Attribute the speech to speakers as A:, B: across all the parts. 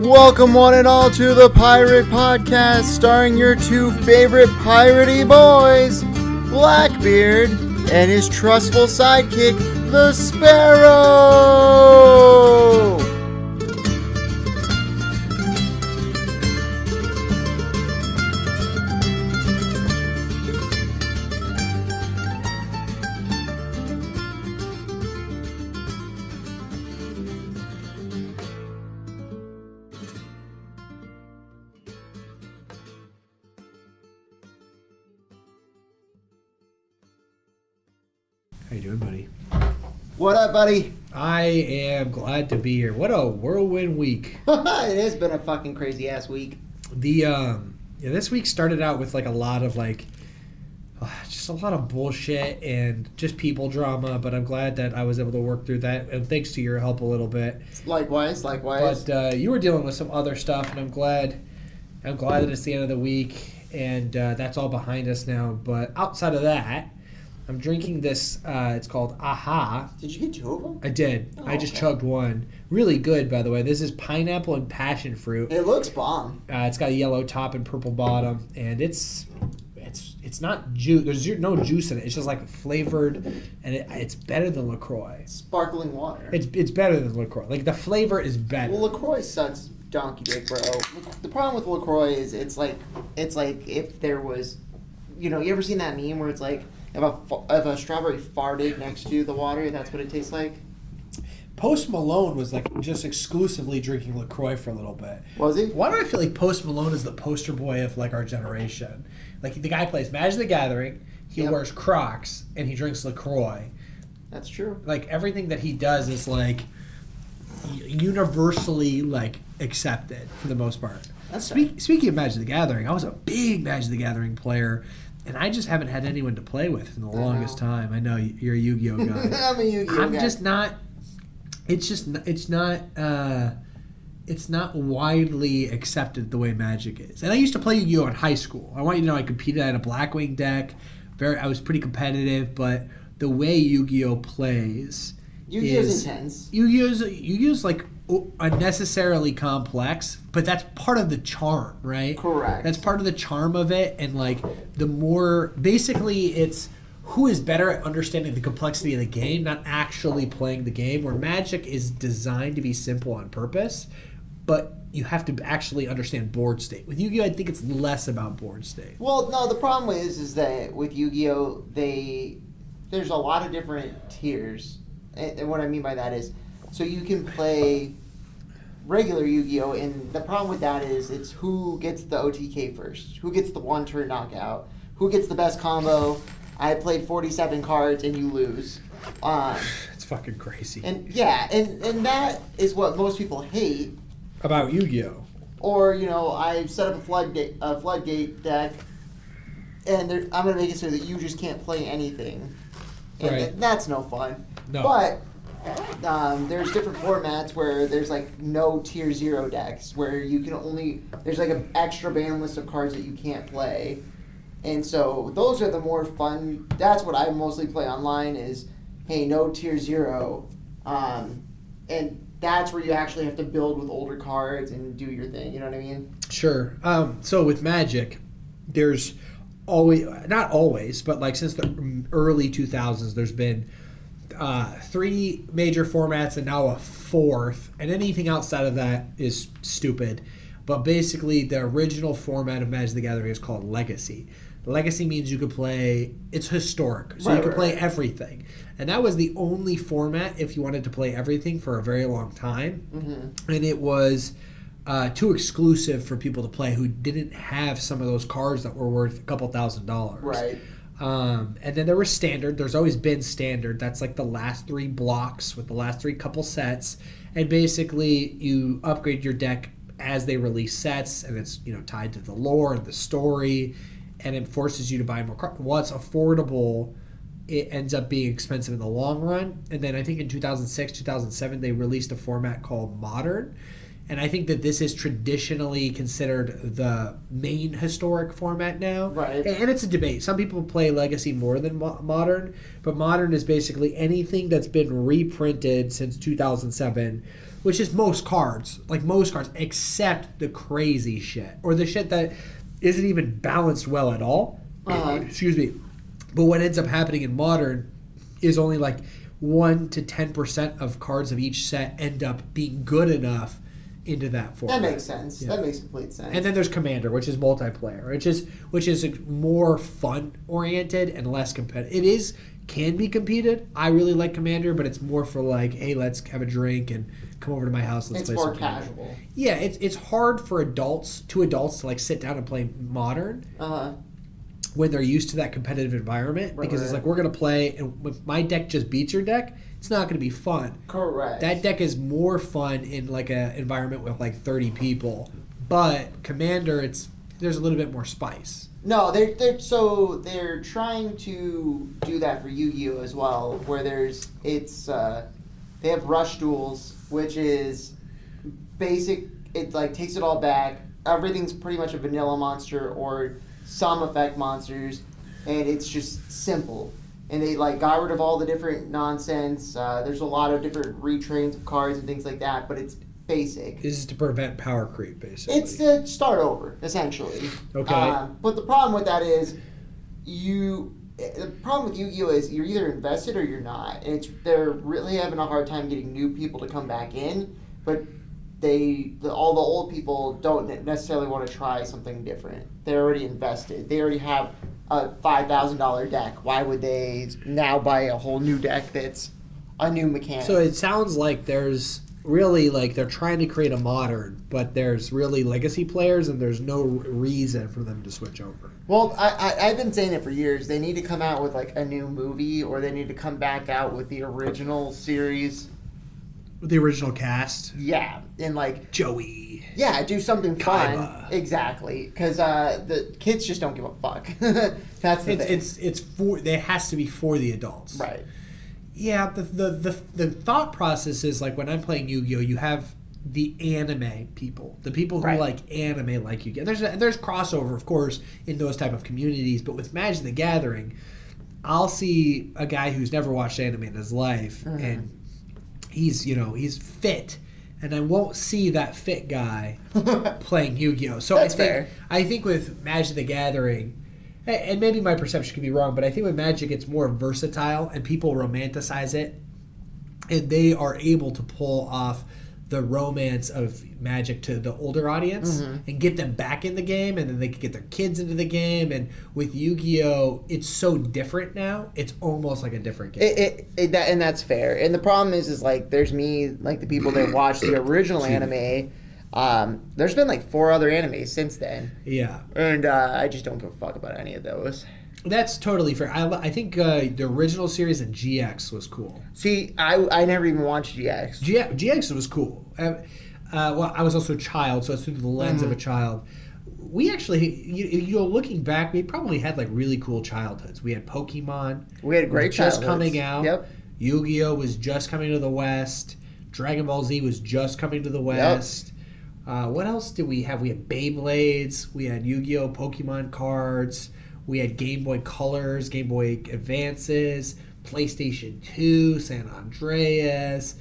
A: Welcome one and all to the Pirate Podcast, starring your two favorite piratey boys, Blackbeard and his trustful sidekick, the Sparrow!
B: How you doing, buddy?
A: What up, buddy?
B: I am glad to be here. What a whirlwind week.
A: It has been a fucking crazy-ass week.
B: This week started out with like a lot of just a lot of bullshit and just people drama, but I'm glad that I was able to work through that, and thanks to your help a little bit.
A: Likewise.
B: But you were dealing with some other stuff, and I'm glad that it's the end of the week, and that's all behind us now. But outside of that, I'm drinking this, it's called Aha.
A: Did you get two of them?
B: I did.
A: Oh,
B: I just
A: okay.
B: chugged one. Really good, by the way. This is pineapple and passion fruit.
A: It looks bomb.
B: It's got a yellow top and purple bottom, and it's not juice. There's no juice in it. It's just like flavored, and it's better than LaCroix.
A: Sparkling water.
B: It's better than LaCroix. Like, the flavor is better.
A: Well, LaCroix sucks donkey dick, bro. The problem with LaCroix is it's like if there was, you ever seen that meme where it's like, if a strawberry farted next to the water, that's what it tastes like?
B: Post Malone was like just exclusively drinking LaCroix for a little bit.
A: Was he?
B: Why do I feel like Post Malone is the poster boy of like our generation? Like, the guy plays Magic the Gathering, he wears Crocs, and he drinks LaCroix.
A: That's true.
B: Like, everything that he does is like universally like accepted for the most part. Speaking of Magic the Gathering, I was a big Magic the Gathering player, and I just haven't had anyone to play with in the longest time. I know you're a Yu-Gi-Oh guy.
A: I'm a Yu-Gi-Oh guy.
B: I'm just not. It's not widely accepted the way Magic is. And I used to play Yu-Gi-Oh in high school. I want you to know I competed at a Blackwing deck. I was pretty competitive, but the way Yu-Gi-Oh plays,
A: Yu-Gi-Oh's intense.
B: Yu-Gi-Oh's like unnecessarily complex, but that's part of the charm, right?
A: Correct.
B: That's part of the charm of it, and like the more basically it's who is better at understanding the complexity of the game, not actually playing the game. Where Magic is designed to be simple on purpose, but you have to actually understand board state. With Yu-Gi-Oh, I think it's less about board state.
A: Well, no, the problem is that with Yu-Gi-Oh, there's a lot of different tiers. And what I mean by that is, so you can play regular Yu-Gi-Oh, and the problem with that is it's who gets the OTK first, who gets the one-turn knockout, who gets the best combo. I played 47 cards and you lose.
B: It's fucking crazy.
A: And yeah, and that is what most people hate
B: about Yu-Gi-Oh.
A: Or I set up a floodgate deck, and I'm gonna make it so that you just can't play anything, and
B: right.
A: That's no fun.
B: No.
A: But there's different formats where there's like no tier 0 decks where you can there's like an extra ban list of cards that you can't play. And so those are the more fun. That's what I mostly play online is, hey, no tier 0. And that's where you actually have to build with older cards and do your thing. You know what I mean?
B: Sure. So with Magic, there's not always, but like since the early 2000s, there's been 3 major formats and now a 4th. And anything outside of that is stupid. But basically, the original format of Magic the Gathering is called Legacy. Legacy means you could play, it's historic, so you can play everything. And that was the only format if you wanted to play everything for a very long time. Mm-hmm. And it was too exclusive for people to play who didn't have some of those cards that were worth a couple $1,000s.
A: Right.
B: And then there was Standard. There's always been Standard. That's like the last 3 blocks with the last 3 couple sets. And basically, you upgrade your deck as they release sets, and it's tied to the lore and the story, and it forces you to buy more cards. What's affordable, it ends up being expensive in the long run. And then I think in 2006, 2007, they released a format called Modern, and I think that this is traditionally considered the main historic format now.
A: Right.
B: And it's a debate. Some people play Legacy more than Modern, but Modern is basically anything that's been reprinted since 2007 which is most cards, except the crazy shit or the shit that isn't even balanced well at all. Excuse me. But what ends up happening in Modern is only like 1 to 10% of cards of each set end up being good enough into that format.
A: That makes sense. Yeah. That makes complete sense.
B: And then there's Commander, which is multiplayer, which is more fun oriented and less competitive. Can be competed. I really like Commander, but it's more for like, hey, let's have a drink and come over to my house. Let's play some Commander. It's more casual. Yeah, it's hard for two adults to like sit down and play Modern. When they're used to that competitive environment, because it's like, we're going to play, and if my deck just beats your deck, it's not going to be fun.
A: Correct.
B: That deck is more fun in like an environment with like 30 people, but Commander, there's a little bit more spice.
A: No, they're trying to do that for Yu-Gi-Oh as well, where they have Rush Duels, which is basic. It like takes it all back. Everything's pretty much a vanilla monster or some effect monsters, and it's just simple. And they like got rid of all the different nonsense. There's a lot of different retrains of cards and things like that, but it's basic.
B: This is to prevent power creep, basically.
A: It's to start over, essentially.
B: Okay.
A: But the problem with that is the problem with Yu-Gi-Oh is you're either invested or you're not, and they're really having a hard time getting new people to come back in, but all the old people don't necessarily want to try something different. They're already invested. They already have a $5,000 deck. Why would they now buy a whole new deck that's a new mechanic?
B: So it sounds like there's really like they're trying to create a Modern, but there's really legacy players and there's no reason for them to switch over.
A: Well, I've been saying it for years. They need to come out with like a new movie, or they need to come back out with the original series.
B: The original cast?
A: Yeah, and like
B: Joey.
A: Yeah, do something fun.
B: Kaiba.
A: Exactly, because the kids just don't give a fuck. That's the thing.
B: It has to be for the adults.
A: Right.
B: Yeah, the thought process is like when I'm playing Yu-Gi-Oh, you have the anime people, the people who like anime like Yu-Gi-Oh. There's crossover, of course, in those type of communities, but with Magic the Gathering, I'll see a guy who's never watched anime in his life, and he's fit, and I won't see that fit guy playing Yu-Gi-Oh. So I think with Magic the Gathering, and maybe my perception could be wrong, but I think with Magic it's more versatile and people romanticize it, and they are able to pull off the romance of Magic to the older audience and get them back in the game, and then they can get their kids into the game. And with Yu-Gi-Oh, it's so different now. It's almost like a different game.
A: And that's fair. And the problem is like there's me, like the people that watch the original anime. There's been like 4 other animes since then.
B: Yeah.
A: And I just don't give a fuck about any of those.
B: That's totally fair. I think the original series in GX was cool.
A: See, I never even watched GX.
B: GX was cool. Well, I was also a child, so it's through the lens of a child. We actually, looking back, we probably had like really cool childhoods. We had Pokemon.
A: We had great childhoods.
B: Just coming out.
A: Yep.
B: Yu-Gi-Oh was just coming to the West. Dragon Ball Z was just coming to the West. Yep. What else did we have? We had Beyblades. We had Yu-Gi-Oh, Pokemon cards. We had Game Boy Colors, Game Boy Advances, PlayStation 2, San Andreas,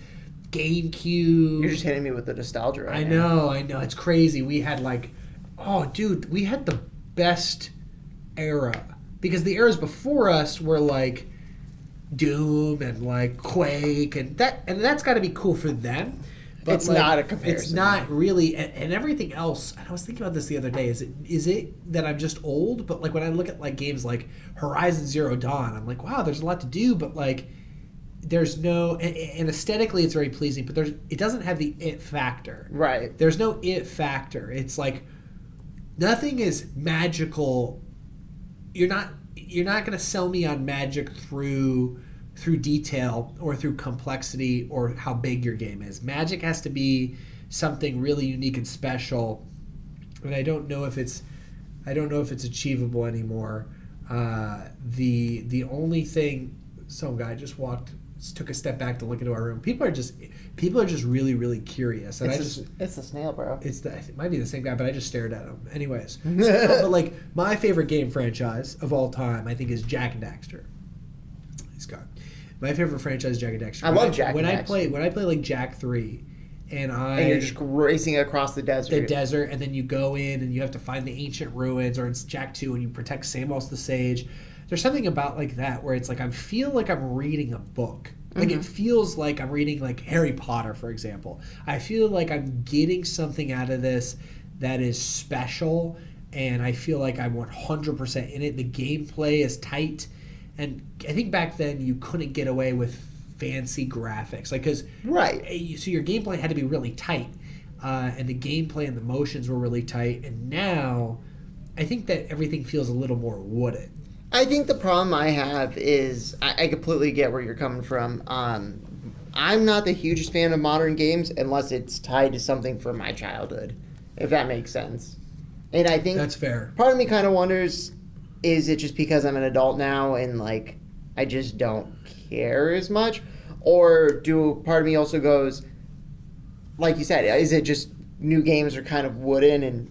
B: GameCube.
A: You're just hitting me with the nostalgia right now.
B: I know. It's crazy. We had we had the best era. Because the eras before us were like Doom and like Quake, and that's got to be cool for them. But
A: it's not a comparison.
B: It's not really, and everything else. And I was thinking about this the other day. Is it that I'm just old? But like when I look at like games like Horizon Zero Dawn, I'm like, wow, there's a lot to do, but like there's no, and aesthetically it's very pleasing, but it doesn't have the it factor.
A: Right.
B: There's no it factor. It's like nothing is magical. You're not going to sell me on magic through detail or through complexity or how big your game is. Magic has to be something really unique and special, and I don't know if it's achievable anymore. The only thing, some guy just took a step back to look into our room. People are just really, really curious, and
A: it's a snail, bro.
B: It might be the same guy, but I just stared at him. Anyways, but like my favorite game franchise of all time, I think, is Jak and Daxter. He's gone. My favorite franchise is Jak and Daxter.
A: I love Jak and Daxter.
B: When I play like Jak 3, and
A: you're just racing across the desert.
B: and then you go in and you have to find the ancient ruins, or it's Jack 2 and you protect Samos the Sage. There's something about like that where it's like I feel like I'm reading a book. Like it feels like I'm reading like Harry Potter, for example. I feel like I'm getting something out of this that is special, and I feel like I'm 100% in it. The gameplay is tight, and I think back then you couldn't get away with fancy graphics, like because so your gameplay had to be really tight, and the gameplay and the motions were really tight. And now, I think that everything feels a little more wooden.
A: I think the problem I have is I completely get where you're coming from. I'm not the hugest fan of modern games unless it's tied to something from my childhood, if that makes sense. And I think
B: that's fair.
A: Part of me kind of wonders, is it just because I'm an adult now and like I just don't care as much, or part of me also goes, like you said, is it just new games are kind of wooden and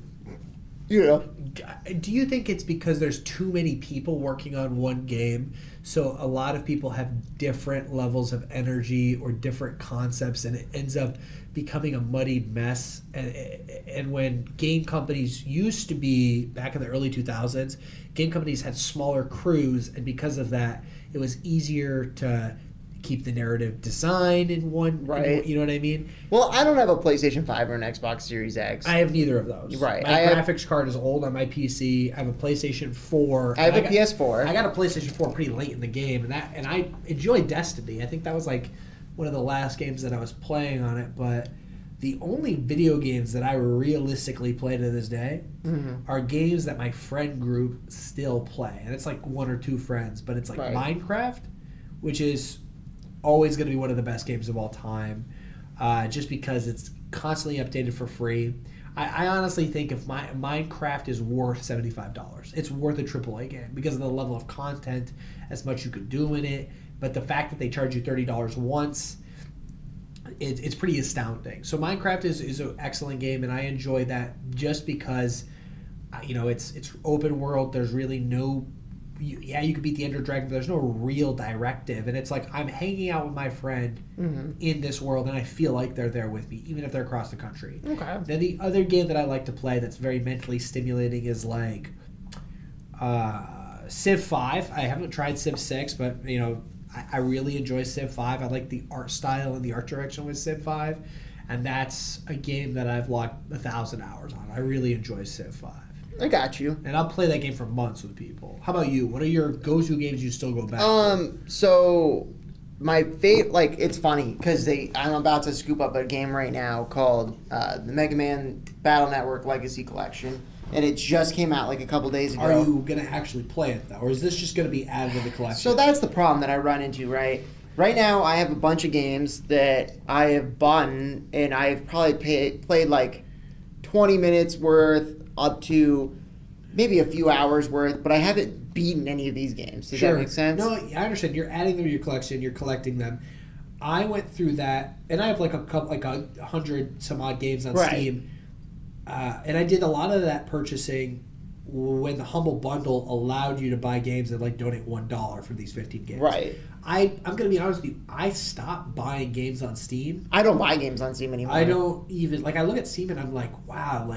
B: Do you think it's because there's too many people working on one game, so a lot of people have different levels of energy or different concepts, and it ends up becoming a muddied mess? And when game companies used to be, back in the early 2000s, game companies had smaller crews, and because of that, it was easier to keep the narrative design in one,
A: right?
B: You know what I mean?
A: Well, I don't have a PlayStation 5 or an Xbox Series X.
B: I have neither of those.
A: Right.
B: My graphics card is old on my PC. I have a PlayStation 4.
A: I have a PS4.
B: I got a PlayStation 4 pretty late in the game, and I enjoyed Destiny. I think that was like one of the last games that I was playing on it, but the only video games that I realistically play to this day are games that my friend group still play. And it's like one or two friends, but it's like Minecraft, which is always going to be one of the best games of all time, just because it's constantly updated for free. I honestly think if Minecraft is worth $75, it's worth a AAA game because of the level of content, as much you could do in it. But the fact that they charge you $30 once, it's pretty astounding. So Minecraft is an excellent game, and I enjoy that just because, it's open world. There's really no... you could beat the Ender Dragon, but there's no real directive. And it's like I'm hanging out with my friend in this world, and I feel like they're there with me, even if they're across the country.
A: Okay.
B: Then the other game that I like to play that's very mentally stimulating is like Civ 5. I haven't tried Civ 6, but I really enjoy Civ 5. I like the art style and the art direction with Civ 5, and that's a game that I've logged 1,000 hours on. I really enjoy Civ 5.
A: I got you.
B: And I'll play that game for months with people. How about you? What are your go-to games you still go back
A: to? So my favorite, it's funny because I'm about to scoop up a game right now called the Mega Man Battle Network Legacy Collection, and it just came out like a couple days ago.
B: Are you gonna actually play it though, or is this just gonna be added to the collection?
A: So that's the problem that I run into, right? Right now, I have a bunch of games that I have bought, and I've probably played like 20 minutes worth up to maybe a few hours worth, but I haven't beaten any of these games. Does that make sense?
B: No, I understand. You're adding them to your collection. You're collecting them. I went through that, and I have like 100 some odd games on Steam, and I did a lot of that purchasing when the Humble Bundle allowed you to buy games and donate $1 for these 15 games.
A: Right.
B: I'm going to be honest with you. I stopped buying games on Steam.
A: I don't buy games on Steam anymore.
B: I don't even I look at Steam and I'm like, wow,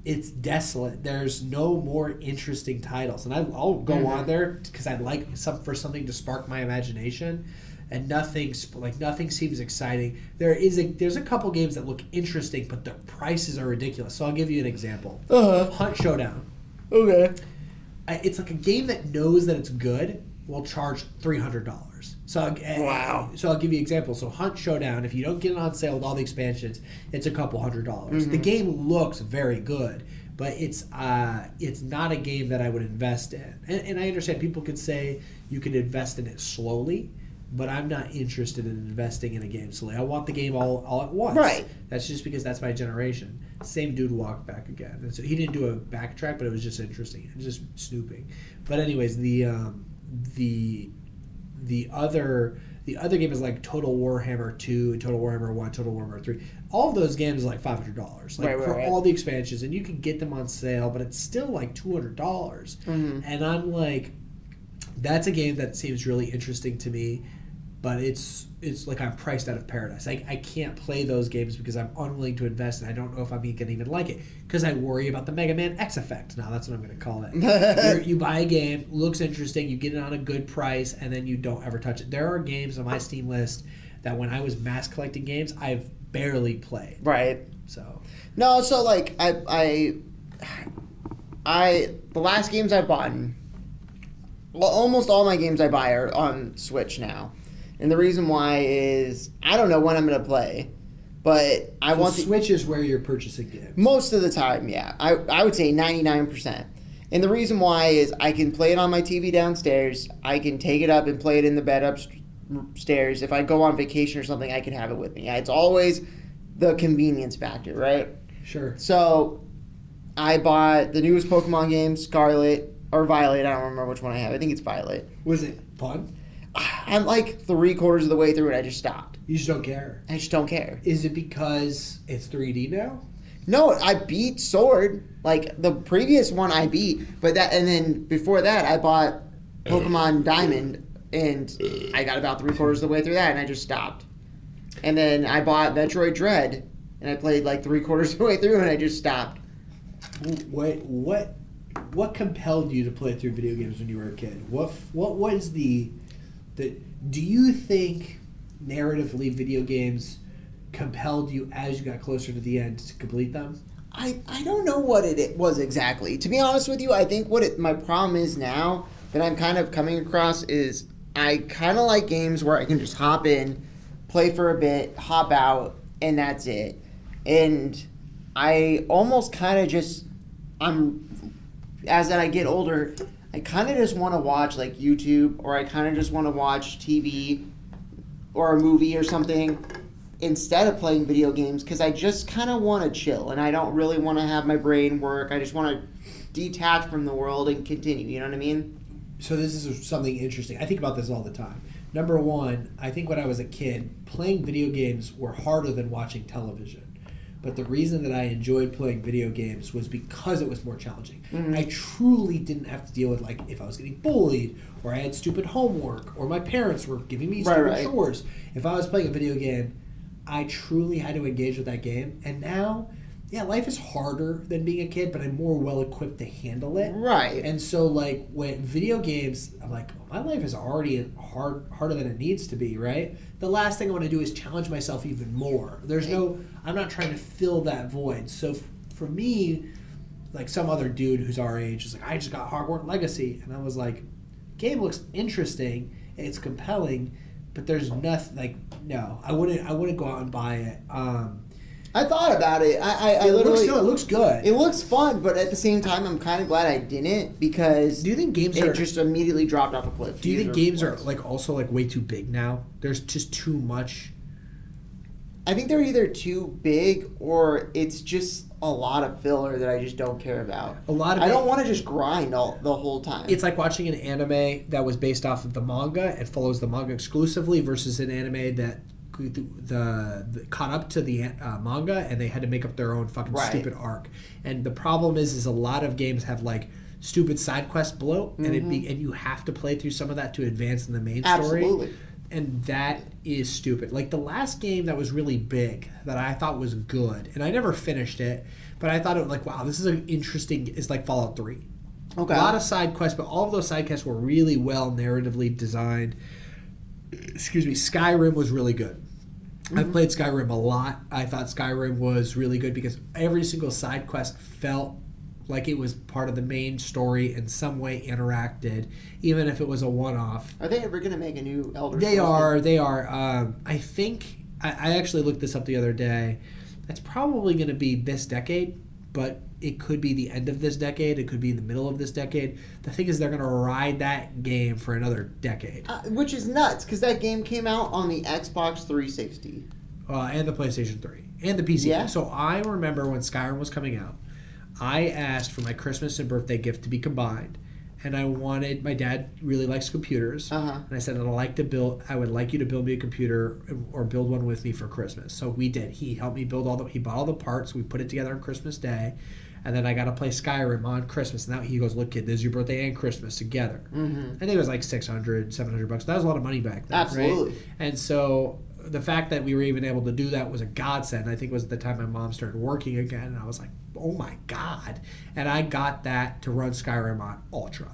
B: it's desolate. There's no more interesting titles, and I'll go on there because I'd like something to spark my imagination, and nothing seems exciting. There's a couple games that look interesting, but the prices are ridiculous. So I'll give you an example. Hunt Showdown.
A: Okay.
B: It's like a game that knows that it's good will charge $300.
A: Wow.
B: So I'll give you an example. So Hunt Showdown, if you don't get it on sale with all the expansions, it's a couple $100. The game looks very good, but it's not a game that I would invest in. And I understand people could say you could invest in it slowly, but I'm not interested in investing in a game slowly. I want the game all at once.
A: Right.
B: That's just because that's my generation. Same dude walked back again. And so he didn't do a backtrack, but it was just interesting. It was just snooping. But anyways, the other game is like Total Warhammer 2, Total Warhammer 1, Total Warhammer 3. All of those games are like $500. For all the expansions, and you can get them on sale, but it's still like $200. And I'm like, that's a game that seems really interesting to me. but it's like I'm priced out of paradise. I can't play those games because I'm unwilling to invest, and I don't know if I'm going to even like it because I worry about the Mega Man X effect. Now that's what I'm going to call it. You buy a game, looks interesting, you get it on a good price, and then you don't ever touch it. There are games on my Steam list that when I was mass collecting games, I've barely played.
A: Right.
B: So
A: no, so like I the last games I've bought, well, almost all my games I buy are on Switch now. And the reason why is I don't know when I'm going to play, but I want the
B: Switch is where you're purchasing games.
A: Most of the time, yeah. I would say 99%. And the reason why is I can play it on my TV downstairs. I can take it up and play it in the bed upstairs. If I go on vacation or something, I can have it with me. It's always the convenience factor, right?
B: Sure.
A: So I bought the newest Pokemon game, Scarlet or Violet. I don't remember which one I have. I think it's Violet.
B: Was it fun?
A: I'm like 3/4 of the way through it. I just stopped.
B: You just don't care.
A: I just don't care.
B: Is it because it's 3D now?
A: No, I beat Sword. Like the previous one I beat, but and then before that I bought Pokemon Diamond, and I got about 3/4 of the way through that, and I just stopped. And then I bought Metroid Dread, and I played like 3/4 of the way through, and I just stopped.
B: What compelled you to play through video games when you were a kid? What was the do you think narratively video games compelled you as you got closer to the end to complete them?
A: I don't know what it was exactly. To be honest with you, I think my problem is now that I'm kind of coming across is I kind of like games where I can just hop in, play for a bit, hop out, and that's it. And I almost kind of just, as I get older, I kind of just want to watch like YouTube, or I kind of just want to watch TV or a movie or something instead of playing video games, because I just kind of want to chill and I don't really want to have my brain work. I just want to detach from the world and continue. You know what I mean?
B: So this is something interesting. I think about this all the time. Number one, I think when I was a kid, playing video games were harder than watching television. But the reason that I enjoyed playing video games was because it was more challenging. Mm-hmm. I truly didn't have to deal with, like, if I was getting bullied, or I had stupid homework, or my parents were giving me stupid chores. If I was playing a video game, I truly had to engage with that game. And now, yeah, life is harder than being a kid, but I'm more well-equipped to handle it.
A: Right.
B: And so, like, when video games, I'm like, oh, my life is already harder than it needs to be, right? The last thing I want to do is challenge myself even more. I'm not trying to fill that void. So for me, like some other dude who's our age is like, I just got Hogwarts Legacy. And I was like, game looks interesting. It's compelling, but there's nothing, like, no, I wouldn't go out and buy it.
A: I thought about it.
B: It looks good.
A: It looks fun, but at the same time, I'm kind of glad I didn't, because
B: do you think games
A: just immediately dropped off a cliff?
B: Do you think games are like also like way too big now? There's just too much.
A: I think they're either too big or it's just a lot of filler that I just don't care about. I don't want to just grind the whole time.
B: It's like watching an anime that was based off of the manga and follows the manga exclusively versus an anime that the caught up to the manga and they had to make up their own fucking stupid arc. And the problem is a lot of games have like stupid side quest bloat, and and you have to play through some of that to advance in the main story.
A: Absolutely.
B: And that is stupid. Like the last game that was really big that I thought was good, and I never finished it, but I thought it was like, wow, this is an interesting. It's like Fallout 3.
A: Okay.
B: A lot of side quests, but all of those side quests were really well narratively designed. Excuse me. Skyrim was really good. I've played Skyrim a lot. I thought Skyrim was really good because every single side quest felt like it was part of the main story in some way, interacted, even if it was a one-off.
A: Are they ever going to make a new Elder Scrolls?
B: They are. I think, I actually looked this up the other day. It's probably going to be this decade, but it could be the end of this decade. It could be in the middle of this decade. The thing is, they're going to ride that game for another decade.
A: Which is nuts, because that game came out on the Xbox 360.
B: And the PlayStation 3. And the PC.
A: Yeah.
B: So I remember when Skyrim was coming out, I asked for my Christmas and birthday gift to be combined. And I wanted, my dad really likes computers. And I said, I would like you to build me a computer or build one with me for Christmas. So we did. He helped me build he bought all the parts. We put it together on Christmas Day. And then I got to play Skyrim on Christmas. And now he goes, look, kid, this is your birthday and Christmas together. I think it was like $600, $700. That was a lot of money back then.
A: Absolutely.
B: Right? And so the fact that we were even able to do that was a godsend. I think it was the time my mom started working again. And I was like, oh my God. And I got that to run Skyrim on Ultra.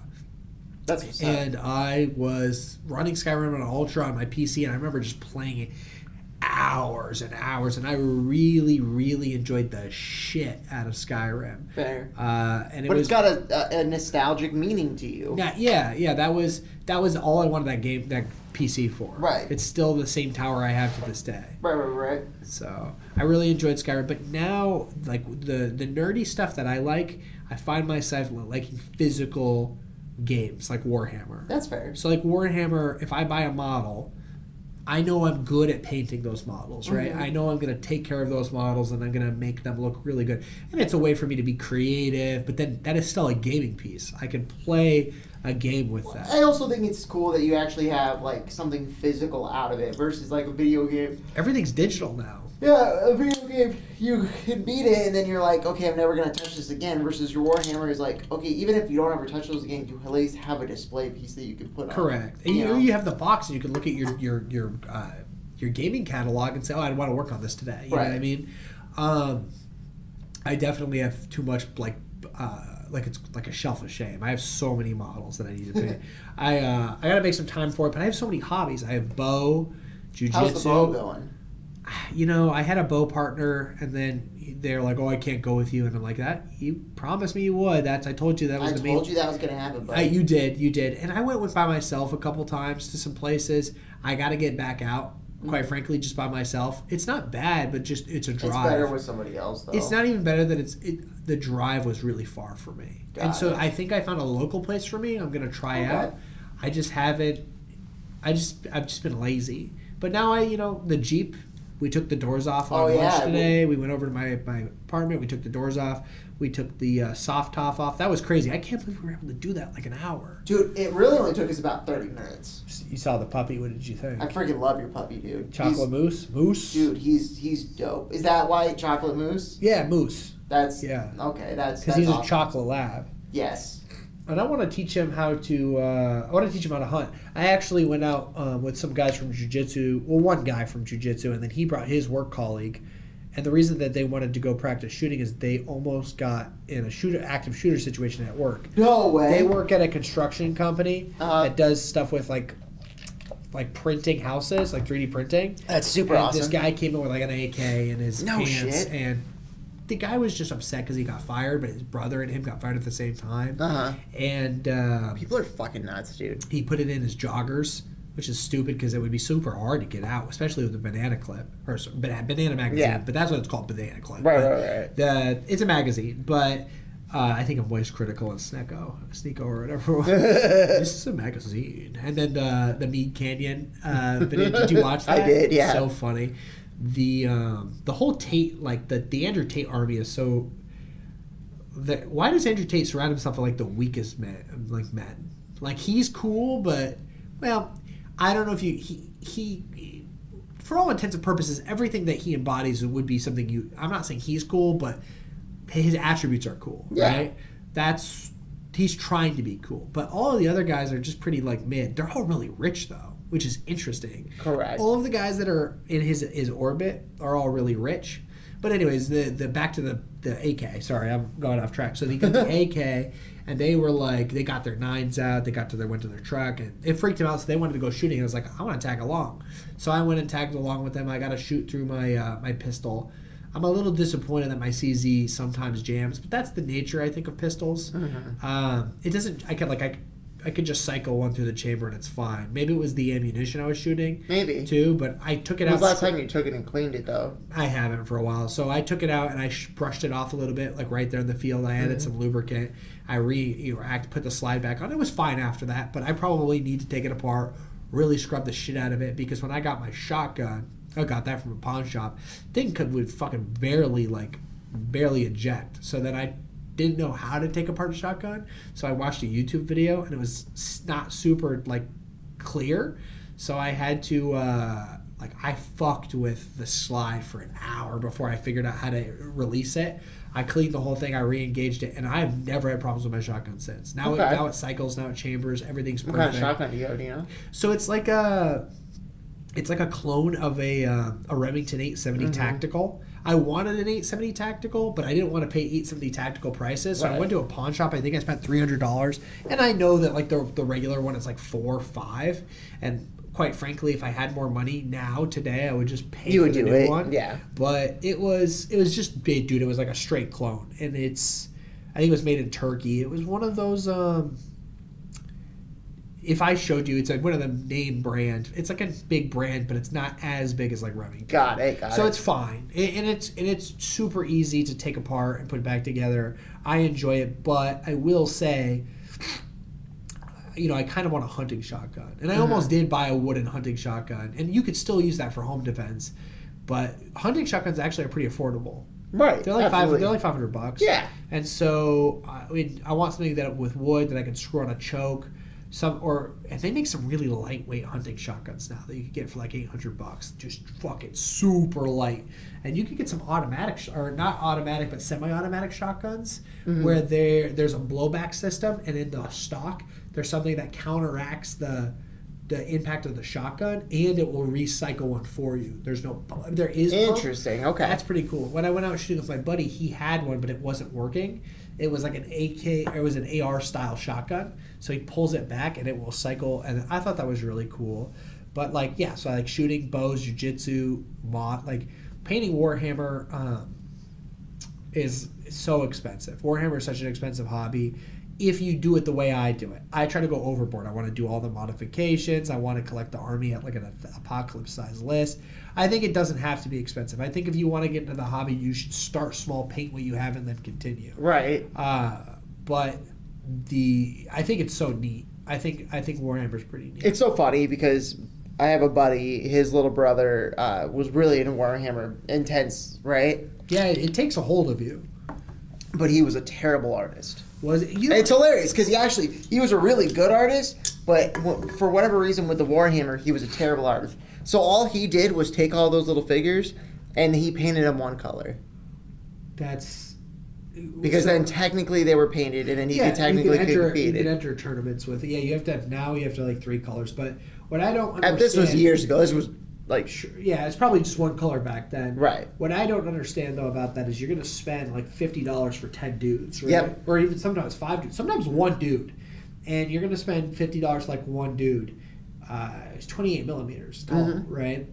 A: That's what's up.
B: And I was running Skyrim on Ultra on my PC, and I remember just playing it hours and hours, and I really, really enjoyed the shit out of Skyrim.
A: Fair.
B: And
A: But it's got a nostalgic meaning to you.
B: Yeah. That was all I wanted that PC for.
A: Right.
B: It's still the same tower I have to this day.
A: Right.
B: So I really enjoyed Skyrim, but now like the nerdy stuff that I like, I find myself liking physical games like Warhammer.
A: That's fair.
B: So like Warhammer, if I buy a model, I know I'm good at painting those models, right? I know I'm going to take care of those models and I'm going to make them look really good. And it's a way for me to be creative, but then that is still a gaming piece. I can play a game with that.
A: I also think it's cool that you actually have like something physical out of it versus like a video game.
B: Everything's digital now.
A: Yeah, a video game, you can beat it and then you're like, okay, I'm never going to touch this again, versus your Warhammer is like, okay, even if you don't ever touch those again, you at least have a display piece that you can put on.
B: Correct. And you have the box and you can look at your gaming catalog and say, oh, I want to work on this today. You know what I mean? I definitely have too much like it's like a shelf of shame. I have so many models that I need to paint. I got to make some time for it, but I have so many hobbies. I have bow, jujitsu.
A: How's the bow going?
B: I had a bow partner, and then they're like, "Oh, I can't go with you," and I'm like, "That you promised me you would." I told you that was.
A: I told you that was going to happen, buddy.
B: You did, and I went by myself a couple times to some places. I got to get back out. Quite frankly, just by myself, it's not bad, but just it's a drive.
A: It's better with somebody else, though.
B: It's not even better that the drive was really far for me, so I think I found a local place for me. I'm gonna try out. I just haven't. I've just been lazy, but now the Jeep. We took the doors off on lunch today. We went over to my apartment. We took the doors off. We took the soft top off. That was crazy. I can't believe we were able to do that in like an hour.
A: Dude, it really only took us about 30 minutes.
B: You saw the puppy. What did you think?
A: I freaking love your puppy, dude.
B: Chocolate mousse? Mousse?
A: Dude, he's dope. Is that white chocolate mousse?
B: Yeah, mousse.
A: Okay, that's
B: because he's
A: awesome.
B: a chocolate lab.
A: Yes.
B: And I want to teach him how to. I want to teach him how to hunt. I actually went out with some guys from jiu-jitsu. Well, one guy from jiu-jitsu, and then he brought his work colleague. And the reason that they wanted to go practice shooting is they almost got in a active shooter situation at work.
A: No way.
B: They work at a construction company that does stuff with like printing houses, like 3D printing.
A: That's super awesome.
B: This guy came in with like an AK in his pants,
A: shit.
B: and the guy was just upset because he got fired, but his brother and him got fired at the same time. And
A: people are fucking nuts, dude.
B: He put it in his joggers, which is stupid because it would be super hard to get out, especially with a banana clip or banana magazine.
A: Yeah.
B: But that's what it's called, banana clip.
A: Right.
B: It's a magazine, but I think I'm voice critical and Sneeko or whatever. This is a magazine. And then the Mead Canyon video. Did you watch that?
A: I did. Yeah.
B: So funny. The whole Tate, like the Andrew Tate army is so. Why does Andrew Tate surround himself with like the weakest men? Like he's cool, but I don't know if he for all intents and purposes, everything that he embodies would be something I'm not saying he's cool, but his attributes are cool, right? He's trying to be cool, but all of the other guys are just pretty like mid. They're all really rich though, which is interesting.
A: Correct.
B: All of the guys that are in his orbit are all really rich. But anyways, the back to the AK. Sorry, I'm going off track. So they got the AK, and they were like, they got their nines out. They went to their truck, and it freaked them out. So they wanted to go shooting. And I was like, I want to tag along. So I went and tagged along with them. I got to shoot through my my pistol. I'm a little disappointed that my CZ sometimes jams, but that's the nature, I think, of pistols. It doesn't. I could just cycle one through the chamber and it's fine. Maybe it was the ammunition I was shooting.
A: Maybe.
B: Too, but I took it out.
A: When was the last time you took it and cleaned it, though?
B: I haven't for a while. So I took it out and I brushed it off a little bit, like right there in the field. I added some lubricant. I put the slide back on. It was fine after that, but I probably need to take it apart, really scrub the shit out of it, because when I got my shotgun, I got that from a pawn shop, thing would fucking barely eject. So then I didn't know how to take apart a shotgun, so I watched a YouTube video and it was not super clear, so I had to I fucked with the slide for an hour before I figured out how to release it. I cleaned the whole thing. I re-engaged it, and I've never had problems with my shotgun since. Now, now it cycles. Now it chambers. Everything's perfect.
A: What kind of shotgun do you have? Do you know?
B: So it's like a clone of a Remington 870 Tactical. I wanted an 870 Tactical, but I didn't want to pay 870 Tactical prices. So I went to a pawn shop. I think I spent $300, and I know that like the regular one is like $4 or $5, and quite frankly, if I had more money now today, I would just pay for the new one.
A: Yeah.
B: But it was just big, dude. It was like a straight clone, and I think it was made in Turkey. It was one of those. If I showed you, it's like one of the name brand. It's like a big brand, but it's not as big as like Remington.
A: Got it.
B: So it's fine, and it's super easy to take apart and put back together. I enjoy it, but I will say, I kind of want a hunting shotgun. And I almost did buy a wooden hunting shotgun. And you could still use that for home defense. But hunting shotguns actually are pretty affordable.
A: Right.
B: They're like $500.
A: Yeah.
B: And so I want something that with wood that I can screw on a choke. And they make some really lightweight hunting shotguns now that you can get for like $800. Just fucking super light. And you can get some automatic, or not automatic, but semi-automatic shotguns where there's a blowback system, and in the stock there's something that counteracts the impact of the shotgun, and it will recycle one for you. There is
A: interesting. Okay,
B: that's pretty cool. When I went out shooting with my buddy, he had one, but it wasn't working. It was like an it was an AR style shotgun. So he pulls it back and it will cycle, and I thought that was really cool. But so I like shooting, bows, jiu-jitsu, painting Warhammer is so expensive. Warhammer is such an expensive hobby. If you do it the way I do it, I try to go overboard. I want to do all the modifications. I want to collect the army at like an apocalypse size list. I think it doesn't have to be expensive. I think if you want to get into the hobby, you should start small, paint what you have, and then continue.
A: Right.
B: But I think it's so neat. I think Warhammer's pretty neat.
A: It's so funny because I have a buddy. His little brother was really into Warhammer, intense, right?
B: Yeah, it takes a hold of you.
A: But he was a terrible artist.
B: Was it?
A: It's hilarious because he was a really good artist, but for whatever reason with the Warhammer, he was a terrible artist. So all he did was take all those little figures and he painted them one color. Because then technically they were painted, and then he could technically compete.
B: You can enter tournaments with it. Yeah, you have to like 3 colors. But what I don't understand...
A: This was years ago. This was
B: it's probably just one color back then.
A: Right.
B: What I don't understand, though, about that is you're going to spend like $50 for 10 dudes, right?
A: Yep.
B: Or even sometimes 5 dudes. Sometimes one dude. And you're going to spend $50 like one dude. It's 28 millimeters tall, right?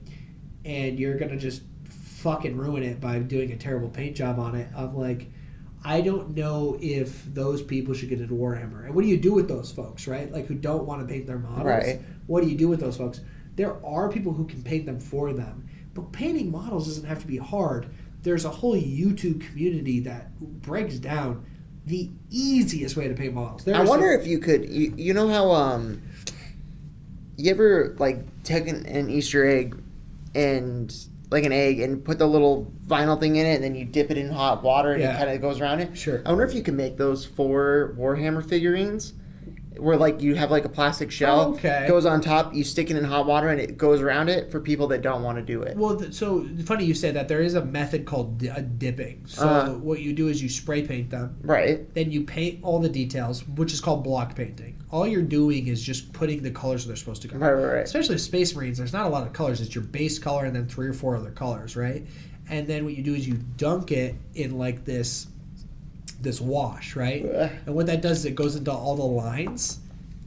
B: And you're going to just fucking ruin it by doing a terrible paint job on it. I'm like... I don't know if those people should get into Warhammer. And what do you do with those folks, right? Like, who don't want to paint their models?
A: Right.
B: What do you do with those folks? There are people who can paint them for them. But painting models doesn't have to be hard. There's a whole YouTube community that breaks down the easiest way to paint models.
A: I wonder if you could... You know how... you ever, take an Easter egg and... like an egg, and put the little vinyl thing in it, and then you dip it in hot water, and it kind of goes around it.
B: Sure.
A: I wonder if you can make those for Warhammer figurines, where you have a plastic shell, goes on top, you stick it in hot water, and it goes around it for people that don't want to do it.
B: Well, so funny you say that. There is a method called dipping. So what you do is you spray paint them.
A: Right.
B: Then you paint all the details, which is called block painting. All you're doing is just putting the colors where they're supposed to go.
A: Right.
B: Especially with Space Marines, there's not a lot of colors. It's your base color and then 3 or 4 other colors, right? And then what you do is you dunk it in this wash, right? And what that does is it goes into all the lines,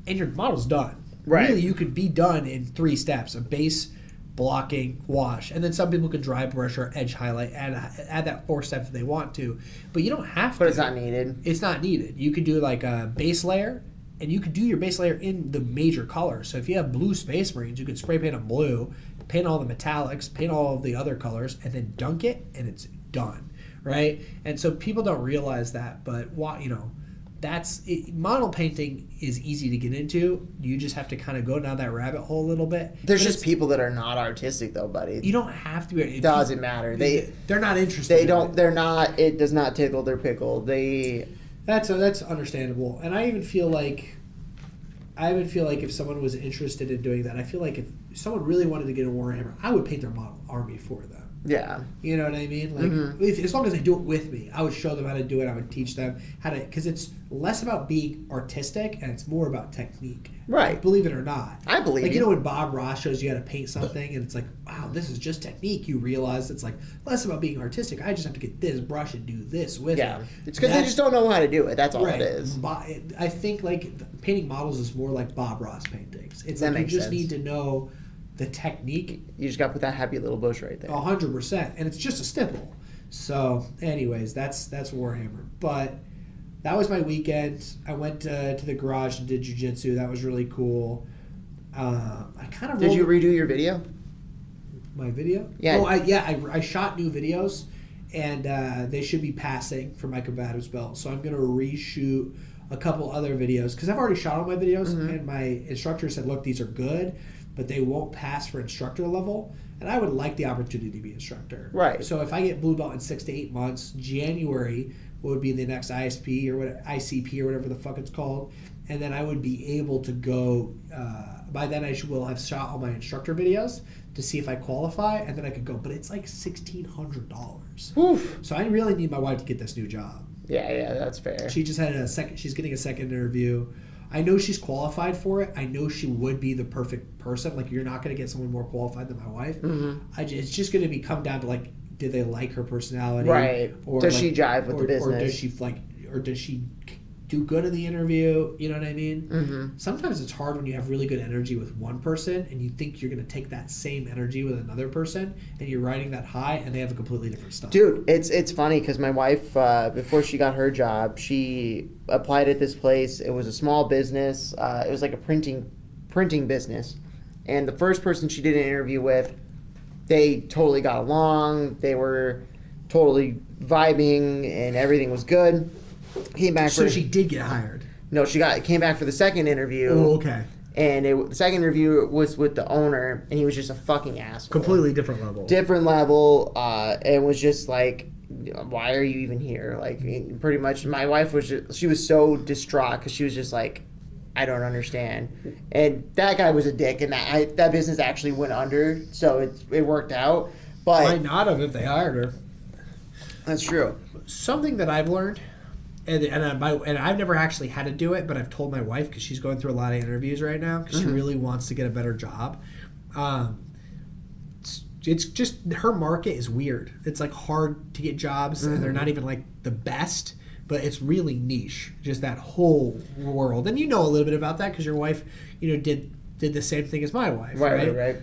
B: and your model's done.
A: Right.
B: Really, you could be done in 3 steps: a base, blocking, wash, and then some people can dry brush or edge highlight, add that 4 steps if they want to, but you don't have to.
A: But it's not needed.
B: It's not needed. You could do a base layer, and you could do your base layer in the major colors. So if you have blue Space Marines, you could spray paint them blue, paint all the metallics, paint all of the other colors, and then dunk it, and it's done, right? And so people don't realize that, but model painting is easy to get into. You just have to kind of go down that rabbit hole a little bit.
A: There's just people that are not artistic, though, buddy.
B: You don't have to be.
A: It doesn't matter.
B: They're not interested.
A: They're not. It does not tickle their pickle.
B: That's understandable, and I even feel like if someone was interested in doing that, I feel like if someone really wanted to get a Warhammer, I would paint their model army for them.
A: Yeah.
B: You know what I mean? Like, as long as they do it with me, I would show them how to do it. I would teach them how to, because it's less about being artistic and it's more about technique.
A: Right.
B: Believe it or not.
A: I believe
B: Like,
A: it.
B: you know when Bob Ross shows you how to paint something and it's like, wow, this is just technique. You realize it's like less about being artistic. I just have to get this brush and do this with it.
A: It's because they just don't know how to do it. That's all
B: right.
A: it is.
B: I think like painting models is more like Bob Ross paintings. It's
A: That
B: like you
A: makes
B: just
A: sense.
B: need to know the technique.
A: You just got to put that happy little bush right there.
B: 100%, and it's just a stipple. So, anyways, that's Warhammer. But that was my weekend. I went to the garage and did jiu-jitsu. That was really cool. I kind of
A: Did you redo your video?
B: my video?
A: Yeah.
B: Oh, I shot new videos, and they should be passing for my combatives belt. So I'm gonna reshoot a couple other videos because I've already shot all my videos, and my instructor said, "Look, these are good, but they won't pass for instructor level." And I would like the opportunity to be instructor.
A: Right.
B: So if I get blue belt in 6 to 8 months, January would be the next ISP or whatever, ICP or whatever the fuck it's called, and then I would be able to go. By then, will have shot all my instructor videos to see if I qualify, and then I could go. But it's like $1,600.
A: Oof.
B: So I really need my wife to get this new job.
A: Yeah, that's fair.
B: She just had she's getting a second interview. I know she's qualified for it. I know she would be the perfect person. Like, you're not going to get someone more qualified than my wife. It's just going to be come down to, like, do they like her personality?
A: Right.
B: Or
A: does
B: like,
A: she jive with the business?
B: Or does she do good in the interview? You know what I mean? Sometimes it's hard when you have really good energy with one person and you think you're going to take that same energy with another person and you're riding that high and they have a completely different style.
A: Dude, it's funny because my wife, before she got her job, she applied at this place. It was a small business. It was like a printing business. And the first person she did an interview with, they totally got along. They were totally vibing and everything was good. Came back
B: So
A: for,
B: she did get hired.
A: No, came back for the second interview.
B: Oh, okay.
A: And the second interview was with the owner, and he was just a fucking asshole.
B: Completely different level.
A: Different level. And was just like, why are you even here? Like, pretty much, my wife she was so distraught because she was just like, I don't understand. And that guy was a dick, and that business actually went under, so it worked out. But
B: Might not have if they hired her.
A: That's true.
B: Something that I've learned, and I've never actually had to do it, but I've told my wife because she's going through a lot of interviews right now because she really wants to get a better job. It's just her market is weird. It's like hard to get jobs, and they're not even like the best, but it's really niche. Just that whole world, and you know a little bit about that because your wife, did the same thing as my wife, right?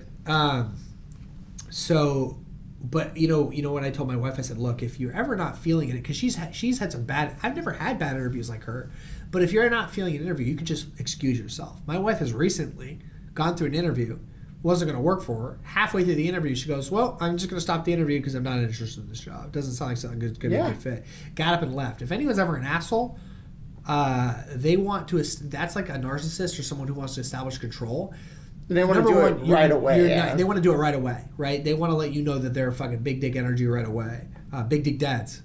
B: So. But what I told my wife, I said, look, if you're ever not feeling it, because she's had some bad. I've never had bad interviews like her, but if you're not feeling an interview, you can just excuse yourself. My wife has recently gone through an interview, wasn't going to work for her. Halfway through the interview, she goes, "Well, I'm just going to stop the interview because I'm not interested in this job. It doesn't sound like something good, going to be a good fit." Got up and left. If anyone's ever an asshole, they want to. That's like a narcissist or someone who wants to establish control.
A: They want to do it right away.
B: They want to do it right away, right? They want to let you know that they're fucking big dick energy right away. Big dick dads.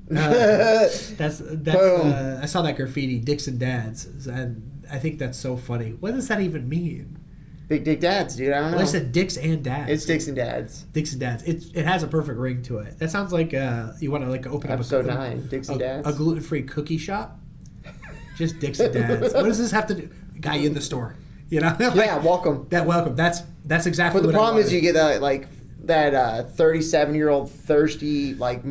B: That's I saw that graffiti, dicks and dads, and I think that's so funny. What does that even mean?
A: Big dick dads, dude. I don't know.
B: Well, I said dicks and dads.
A: It's dicks and dads.
B: Dicks and dads. It has a perfect ring to it. That sounds like you want to like open
A: Episode
B: up
A: 9, Dicks and Dads.
B: A gluten-free cookie shop. Just dicks and dads. What does this have to do? Got you in the store.
A: Yeah, welcome.
B: Welcome. That's exactly.
A: But the
B: what
A: problem
B: I
A: is, you get that 37-year-old thirsty like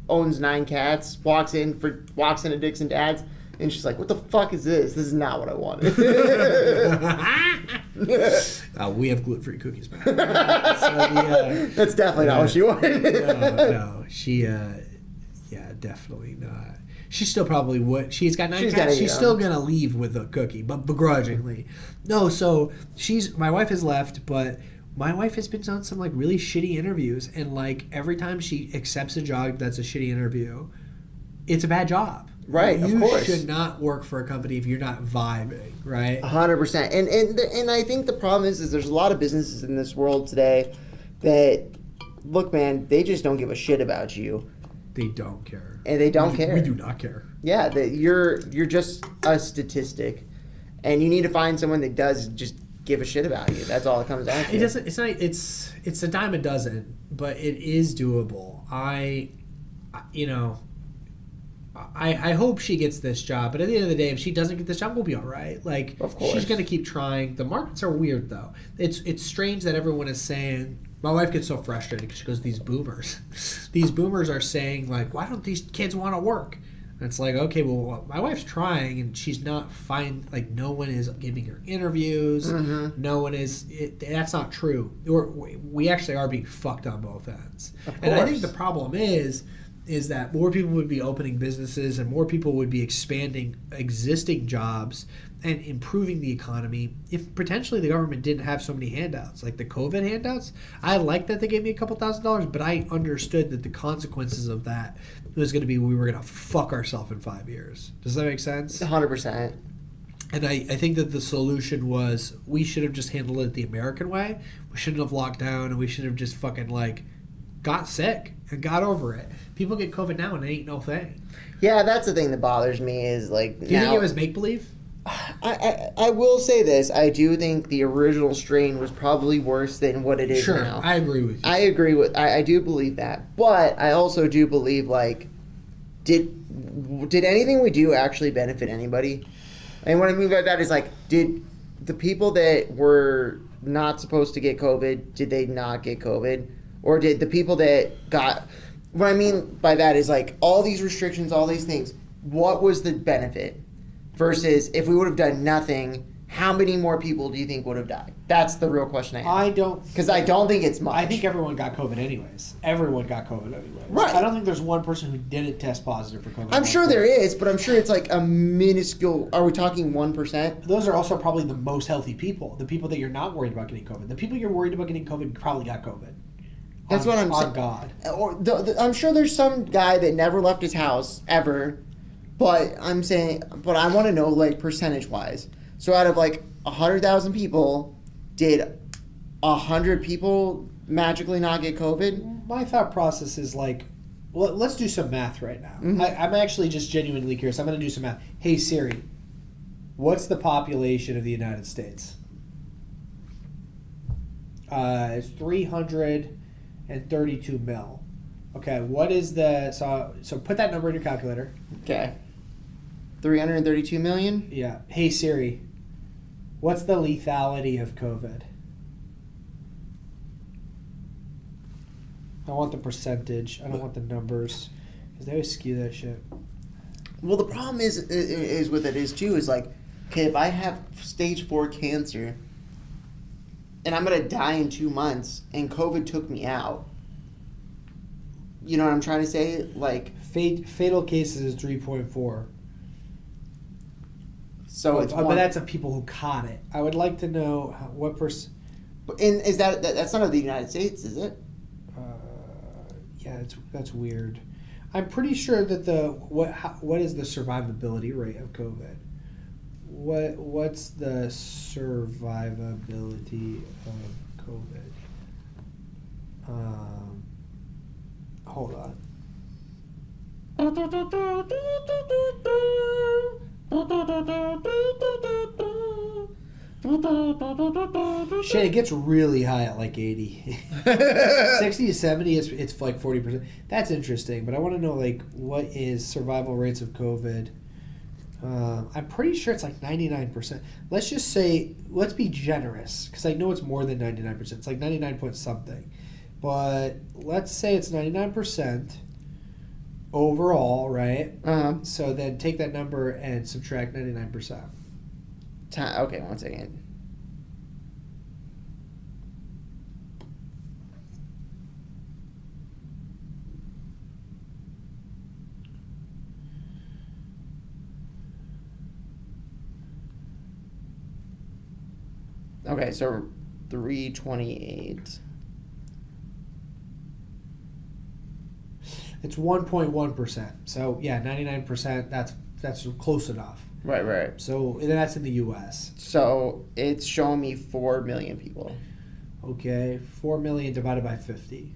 A: owns 9 cats, walks into Dicks and Dads, and she's like, "What the fuck is this? This is not what I wanted."
B: We have gluten-free cookies, man.
A: That's definitely not what she wanted.
B: No, she, definitely not. She still probably would. She's got 9 cats. She's still gonna leave with a cookie, but begrudgingly. No, so my wife has left, but my wife has been on some like really shitty interviews, and like every time she accepts a job that's a shitty interview, it's a bad job.
A: Right, of course.
B: You should not work for a company if you're not vibing, right?
A: 100%. And I think the problem is there's a lot of businesses in this world today that, look, man, they just don't give a shit about you.
B: They don't care.
A: And they don't care.
B: We do not care.
A: Yeah, that you're just a statistic, and you need to find someone that does just give a shit about you. That's all it comes down to.
B: It doesn't. It's not. It's a dime a dozen, but it is doable. I hope she gets this job, but at the end of the day, if she doesn't get this job, we'll be all right. Like,
A: of course,
B: she's going to keep trying. The markets are weird, though. It's strange that everyone is saying. My wife gets so frustrated because she goes, these boomers are saying, like, why don't these kids want to work? And it's like, okay, well, my wife's trying, and she's not fine. Like, no one is giving her interviews.
A: Mm-hmm.
B: No one is. That's not true. We actually are being fucked on both ends.
A: And
B: I think the problem is that more people would be opening businesses and more people would be expanding existing jobs and improving the economy if potentially the government didn't have so many handouts. Like the COVID handouts, I like that they gave me a couple $1,000s, but I understood that the consequences of that was going to be we were going to fuck ourselves in 5 years. Does that make sense?
A: 100%.
B: And I think that the solution was we should have just handled it the American way. We shouldn't have locked down, and we should have just fucking like got sick and got over it. People get COVID now and it ain't no thing.
A: Yeah, that's the thing that bothers me is like.
B: Do you think it was make-believe?
A: I will say this. I do think the original strain was probably worse than what it is now.
B: Sure, I agree with you.
A: I do believe that. But I also do believe, like, did anything we do actually benefit anybody? And what I mean by that is, like, did the people that were not supposed to get COVID, did they not get COVID? Or did the people that got... What I mean by that is, like, all these restrictions, all these things, what was the benefit? Versus, if we would have done nothing, how many more people do you think would have died? That's the real question I have. Because I don't think it's much.
B: I think everyone got COVID anyways. Right. I don't think there's one person who didn't test positive for COVID.
A: I'm sure there is, but I'm sure it's like a minuscule... Are we talking 1%?
B: Those are also probably the most healthy people. The people that you're not worried about getting COVID. The people you're worried about getting COVID probably got COVID.
A: That's what I'm saying.
B: On God.
A: Or I'm sure there's some guy that never left his house ever, but I'm saying, but I want to know like percentage-wise. So out of like 100,000 people, did 100 people magically not get COVID?
B: My thought process is like, well, let's do some math right now. Mm-hmm. I'm actually just genuinely curious. I'm going to do some math. Hey Siri, what's the population of the United States? It's 332 mil. Okay, what is the so put that number in your calculator.
A: Okay. 332 million?
B: Yeah. Hey Siri, what's the lethality of COVID? I want the percentage. I don't want the numbers because they always skew that shit.
A: Well, the problem is with it is too is like, okay, if I have stage 4 cancer and I'm gonna die in 2 months and COVID took me out, you know what I'm trying to say? Like
B: fatal cases is 3.4.
A: So it's
B: but that's of people who caught it. I would like to know what percent.
A: And is that's not of the United States, is it?
B: Yeah, that's weird. I'm pretty sure that what is the survivability rate of COVID? What's the survivability of COVID? Hold on. Shit, it gets really high at like 80. 60 to 70, it's like 40%. That's interesting, but I want to know like what is survival rates of COVID. I'm pretty sure it's like 99%. Let's just say, let's be generous, because I know it's more than 99%. It's like 99 point something. But let's say it's 99% overall, right?
A: Uh-huh.
B: So then take that number and subtract 99%.
A: Okay, 1 second. Okay, so 328.
B: It's 1.1%. So yeah, 99%. That's close enough.
A: Right.
B: So that's in the U.S.
A: So it's showing me 4 million people.
B: Okay, 4 million divided by 50.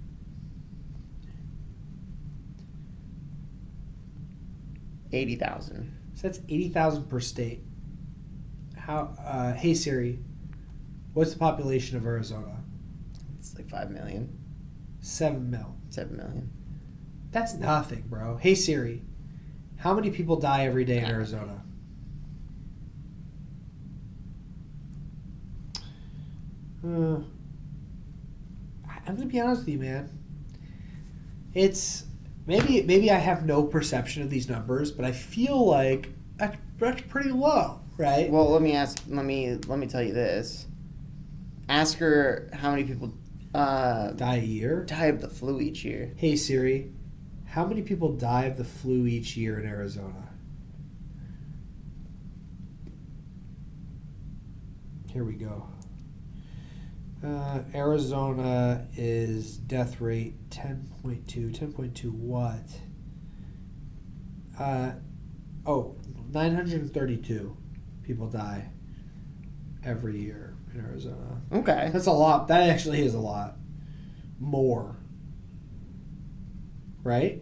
A: $80,000.
B: So that's 80,000 per state. How? Hey Siri, What's the population of Arizona?
A: It's like 5 million.
B: 7 mil.
A: 7 million.
B: That's nothing, bro. Hey Siri, how many people die every day in Arizona? I'm gonna be honest with you, man. It's maybe I have no perception of these numbers, but I feel like that's pretty low, right?
A: Well, let me tell you this. Ask her how many people
B: Die a year?
A: die of the flu each year.
B: Hey Siri, how many people die of the flu each year in Arizona? Here we go. Arizona is death rate 10.2. 10.2 what? 932 people die every year in Arizona.
A: Okay.
B: That's a lot. That actually is a lot. More. Right?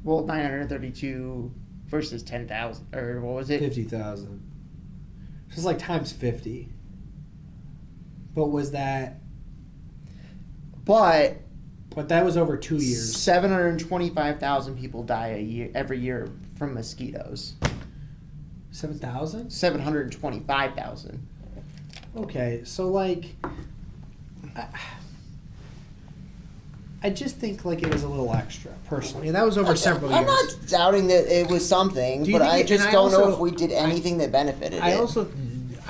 A: Well, 932 versus 10,000, or what was it?
B: 50,000. So it's like times 50. But was that...
A: But
B: that was over 2 years.
A: 725,000 people die every year from mosquitoes.
B: 7,000?
A: 725,000.
B: Okay, so like... I just think like it was a little extra, personally. And that was over several years.
A: I'm not doubting that it was something, but I just don't know if we did anything that benefited
B: I
A: it.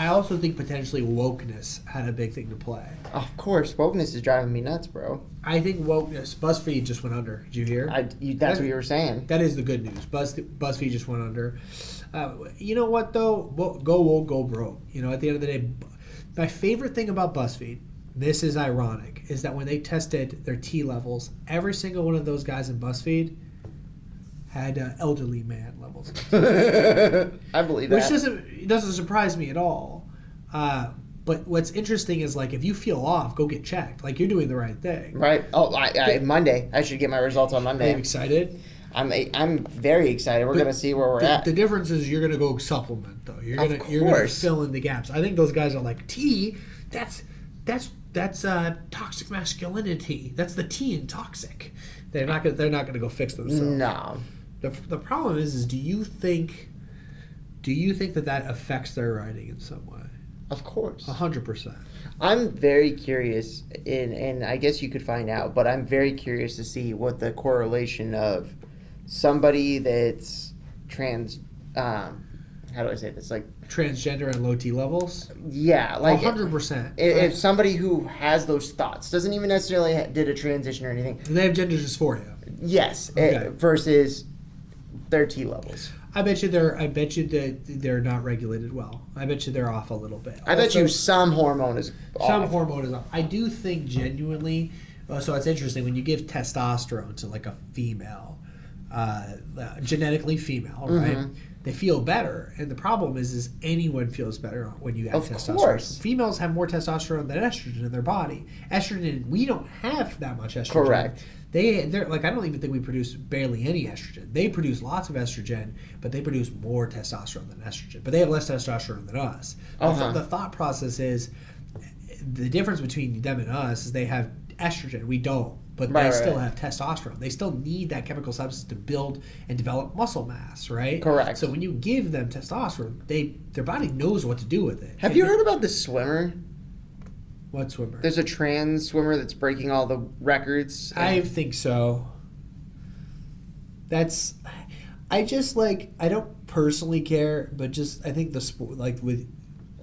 B: I also think potentially wokeness had a big thing to play.
A: Of course, wokeness is driving me nuts, bro.
B: I think wokeness. BuzzFeed just went under. Did you hear?
A: That's what you were saying.
B: That is the good news. BuzzFeed just went under. You know what though? Go woke, go broke. You know, at the end of the day, my favorite thing about BuzzFeed, this is ironic, is that when they tested their T levels, every single one of those guys in BuzzFeed had elderly man levels.
A: I believe that.
B: Which doesn't surprise me at all. But what's interesting is like if you feel off, go get checked. Like you're doing the right thing.
A: Right. Oh, Monday. I should get my results on Monday.
B: Are you excited?
A: I'm very excited. We're gonna see where we're at.
B: The difference is you're gonna go supplement though. You're gonna fill in the gaps. I think those guys are like T. That's toxic masculinity. That's the T in toxic. They're not gonna go fix themselves.
A: No.
B: The problem is do you think that affects their writing in some way?
A: Of course.
B: 100%.
A: I'm very curious, and I guess you could find out, but I'm very curious to see what the correlation of somebody that's trans, how do I say this? Like
B: transgender and low T levels?
A: Yeah. Like
B: 100%.
A: If somebody who has those thoughts, doesn't even necessarily did a transition or anything.
B: They have gender dysphoria.
A: Yes.
B: Okay.
A: Versus their T levels.
B: I bet you that they're not regulated well. I bet you they're off a little bit.
A: I bet you some hormone is off.
B: I do think genuinely. So it's interesting when you give testosterone to like a female, genetically female, right?
A: Mm-hmm.
B: They feel better, and the problem is anyone feels better when you add testosterone. Of course. Females have more testosterone than estrogen in their body. Estrogen, we don't have that much estrogen.
A: Correct.
B: They're like, I don't even think we produce barely any estrogen. They produce lots of estrogen, but they produce more testosterone than estrogen. But they have less testosterone than us.
A: Uh-huh.
B: The thought process is the difference between them and us is they have estrogen. We don't. But they still have testosterone. They still need that chemical substance to build and develop muscle mass, right?
A: Correct.
B: So when you give them testosterone, their body knows what to do with it.
A: Have you heard about this swimmer?
B: What swimmer?
A: There's a trans swimmer that's breaking all the records.
B: I think so. I don't personally care, but just I think the sport,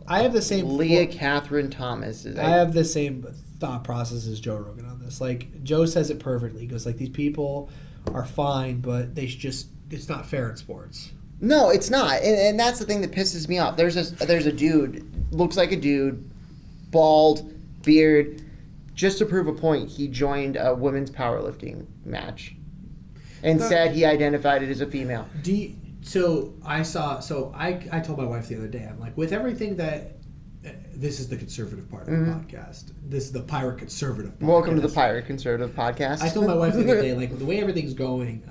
B: I have the same.
A: Leah Catherine Thomas.
B: I have the same thought process as Joe Rogan on this. Like Joe says it perfectly. He goes like, these people are fine, but it's not fair in sports.
A: No, it's not, and that's the thing that pisses me off. There's a dude, looks like a dude, bald, beard. Just to prove a point, he joined a women's powerlifting match, and said he identified it as a female.
B: I told my wife the other day, I'm like, with everything that. This is the conservative part of the podcast. This is the Pirate Conservative podcast.
A: Welcome to the Pirate Conservative podcast.
B: I told my wife the other day, like, the way everything's going,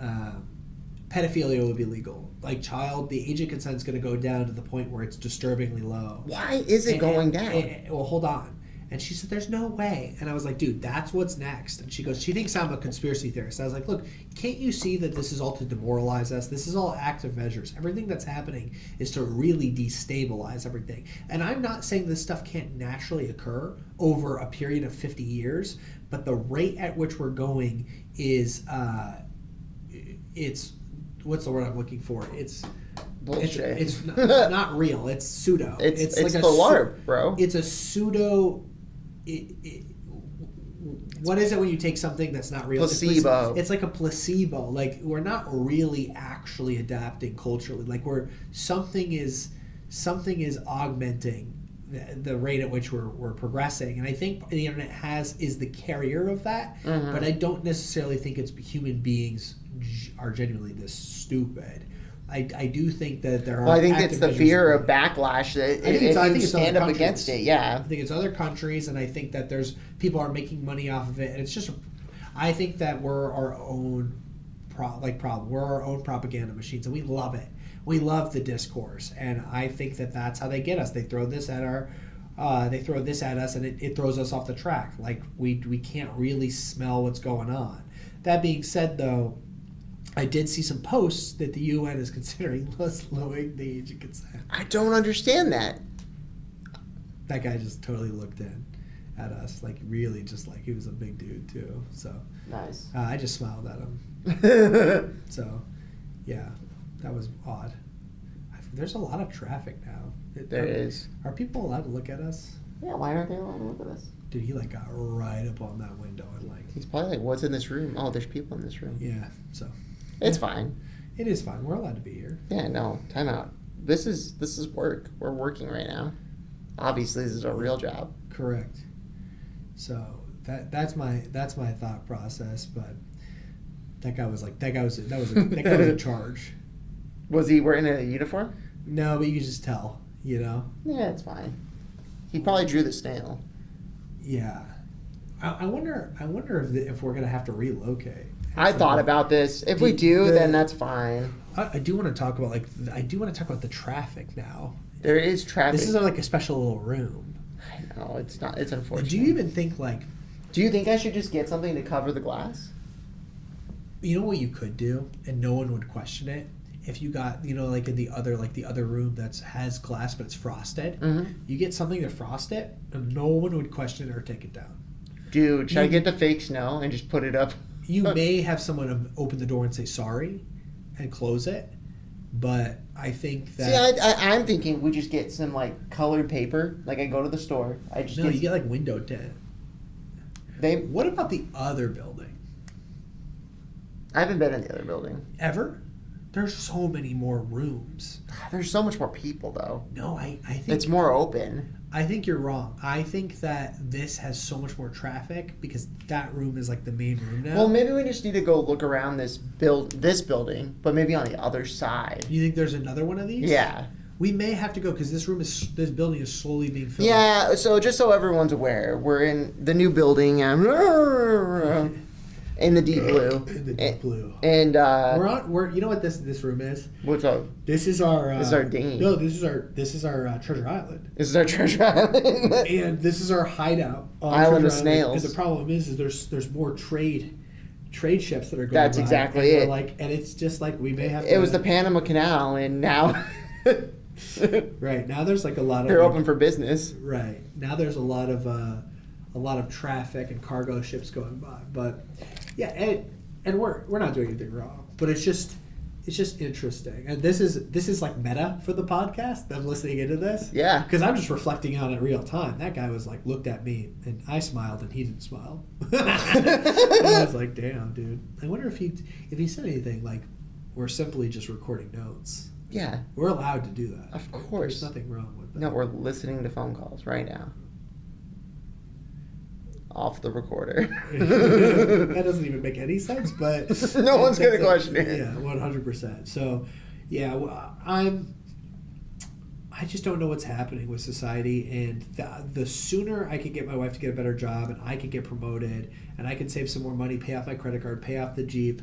B: pedophilia would be legal. Like, the age of consent is going to go down to the point where it's disturbingly low.
A: Why is it going down?
B: Well, hold on. And she said, there's no way. And I was like, dude, that's what's next. And she goes, she thinks I'm a conspiracy theorist. I was like, look, can't you see that this is all to demoralize us? This is all active measures. Everything that's happening is to really destabilize everything. And I'm not saying this stuff can't naturally occur over a period of 50 years, but the rate at which we're going is, it's, what's the word I'm looking for? It's
A: bullshit.
B: It's not real. It's pseudo.
A: It's
B: like
A: the water, bro.
B: It's a pseudo. What is it when you take something that's not real?
A: Placebo.
B: It's like a placebo. Like we're not really actually adapting culturally. Like something is augmenting the rate at which we're progressing. And I think the internet is the carrier of that. Mm-hmm. But I don't necessarily think it's human beings are genuinely this stupid. I do think that there are.
A: Well, I think it's the fear of backlash that if you stand up against it. Yeah,
B: I think it's other countries, and I think that there's people are making money off of it, and it's just. I think that we're our own problem. We're our own propaganda machines, and we love it. We love the discourse, and I think that that's how they get us. They throw this at us, and it throws us off the track. Like we can't really smell what's going on. That being said, though. I did see some posts that the UN is considering lowering the age of consent.
A: I don't understand that.
B: That guy just totally looked in at us, like really just like he was a big dude too. So
A: nice.
B: I just smiled at him. So, yeah, that was odd. There's a lot of traffic now.
A: There is.
B: Are people allowed to look at us?
A: Yeah, why aren't they allowed to look at us?
B: Dude, he like got right up on that window and like.
A: He's probably like, "What's in this room? Oh, there's people in this room."
B: Yeah. So.
A: It's fine.
B: It is fine. We're allowed to be here.
A: Yeah, no, time out. This is work. We're working right now. Obviously, this is our real job.
B: Correct. So that's my thought process. But that guy was in charge.
A: Was he wearing a uniform?
B: No, but you could just tell. You know.
A: Yeah, it's fine. He probably drew the snail.
B: Yeah. I wonder if we're gonna have to relocate.
A: I thought about this. If we do, then that's fine.
B: I do want to talk about the traffic now.
A: There is traffic.
B: This is like a special little room.
A: I know it's not. It's unfortunate.
B: Do you even think like?
A: Do you think I should just get something to cover the glass?
B: You know what you could do, and no one would question it. If you got like in the other room that has glass but it's frosted, you get something to frost it, and no one would question it or take it down.
A: Dude, should I get the fake snow and just put it up?
B: You may have someone open the door and say sorry and close it, but I think that...
A: See, I'm thinking we just get some, like, colored paper. Like, I go to the store.
B: You get, like, window tint. What about the other building?
A: I haven't been in the other building.
B: Ever? There's so many more rooms.
A: There's so much more people, though.
B: No, I think...
A: It's more open.
B: I think you're wrong. I think that this has so much more traffic because that room is like the main room now.
A: Well, maybe we just need to go look around this building, but maybe on the other side.
B: You think there's another one of these?
A: Yeah.
B: We may have to go because this building is slowly being filled.
A: Yeah. So just so everyone's aware, we're in the new building. In the deep blue.
B: In the deep blue.
A: And
B: we're you know what this room is?
A: What's up?
B: This is our
A: dinghy.
B: No, this is our treasure island.
A: This is our treasure island.
B: And this is our hideout on
A: Island of Snails.
B: And the problem is there's more trade ships that are going.
A: That's exactly it.
B: And it's just like we may have.
A: It was the Panama Canal, and now.
B: Right now, there's like a lot of.
A: They're open for business.
B: Right now, there's a lot of traffic and cargo ships going by, but yeah, and we're not doing anything wrong, but it's just interesting, and this is like meta for the podcast. Them listening into this,
A: yeah,
B: because I'm just reflecting on it real time. That guy was like looked at me, and I smiled, and he didn't smile. I was like, damn, dude. I wonder if he said anything like, we're simply just recording notes.
A: Yeah,
B: we're allowed to do that.
A: Of course,
B: there's nothing wrong with that.
A: No, we're listening to phone calls right now. Off the recorder.
B: That doesn't even make any sense, but
A: no one's gonna question it.
B: Yeah, 100%. So, yeah, I just don't know what's happening with society, and the sooner I can get my wife to get a better job, and I can get promoted, and I can save some more money, pay off my credit card, pay off the Jeep,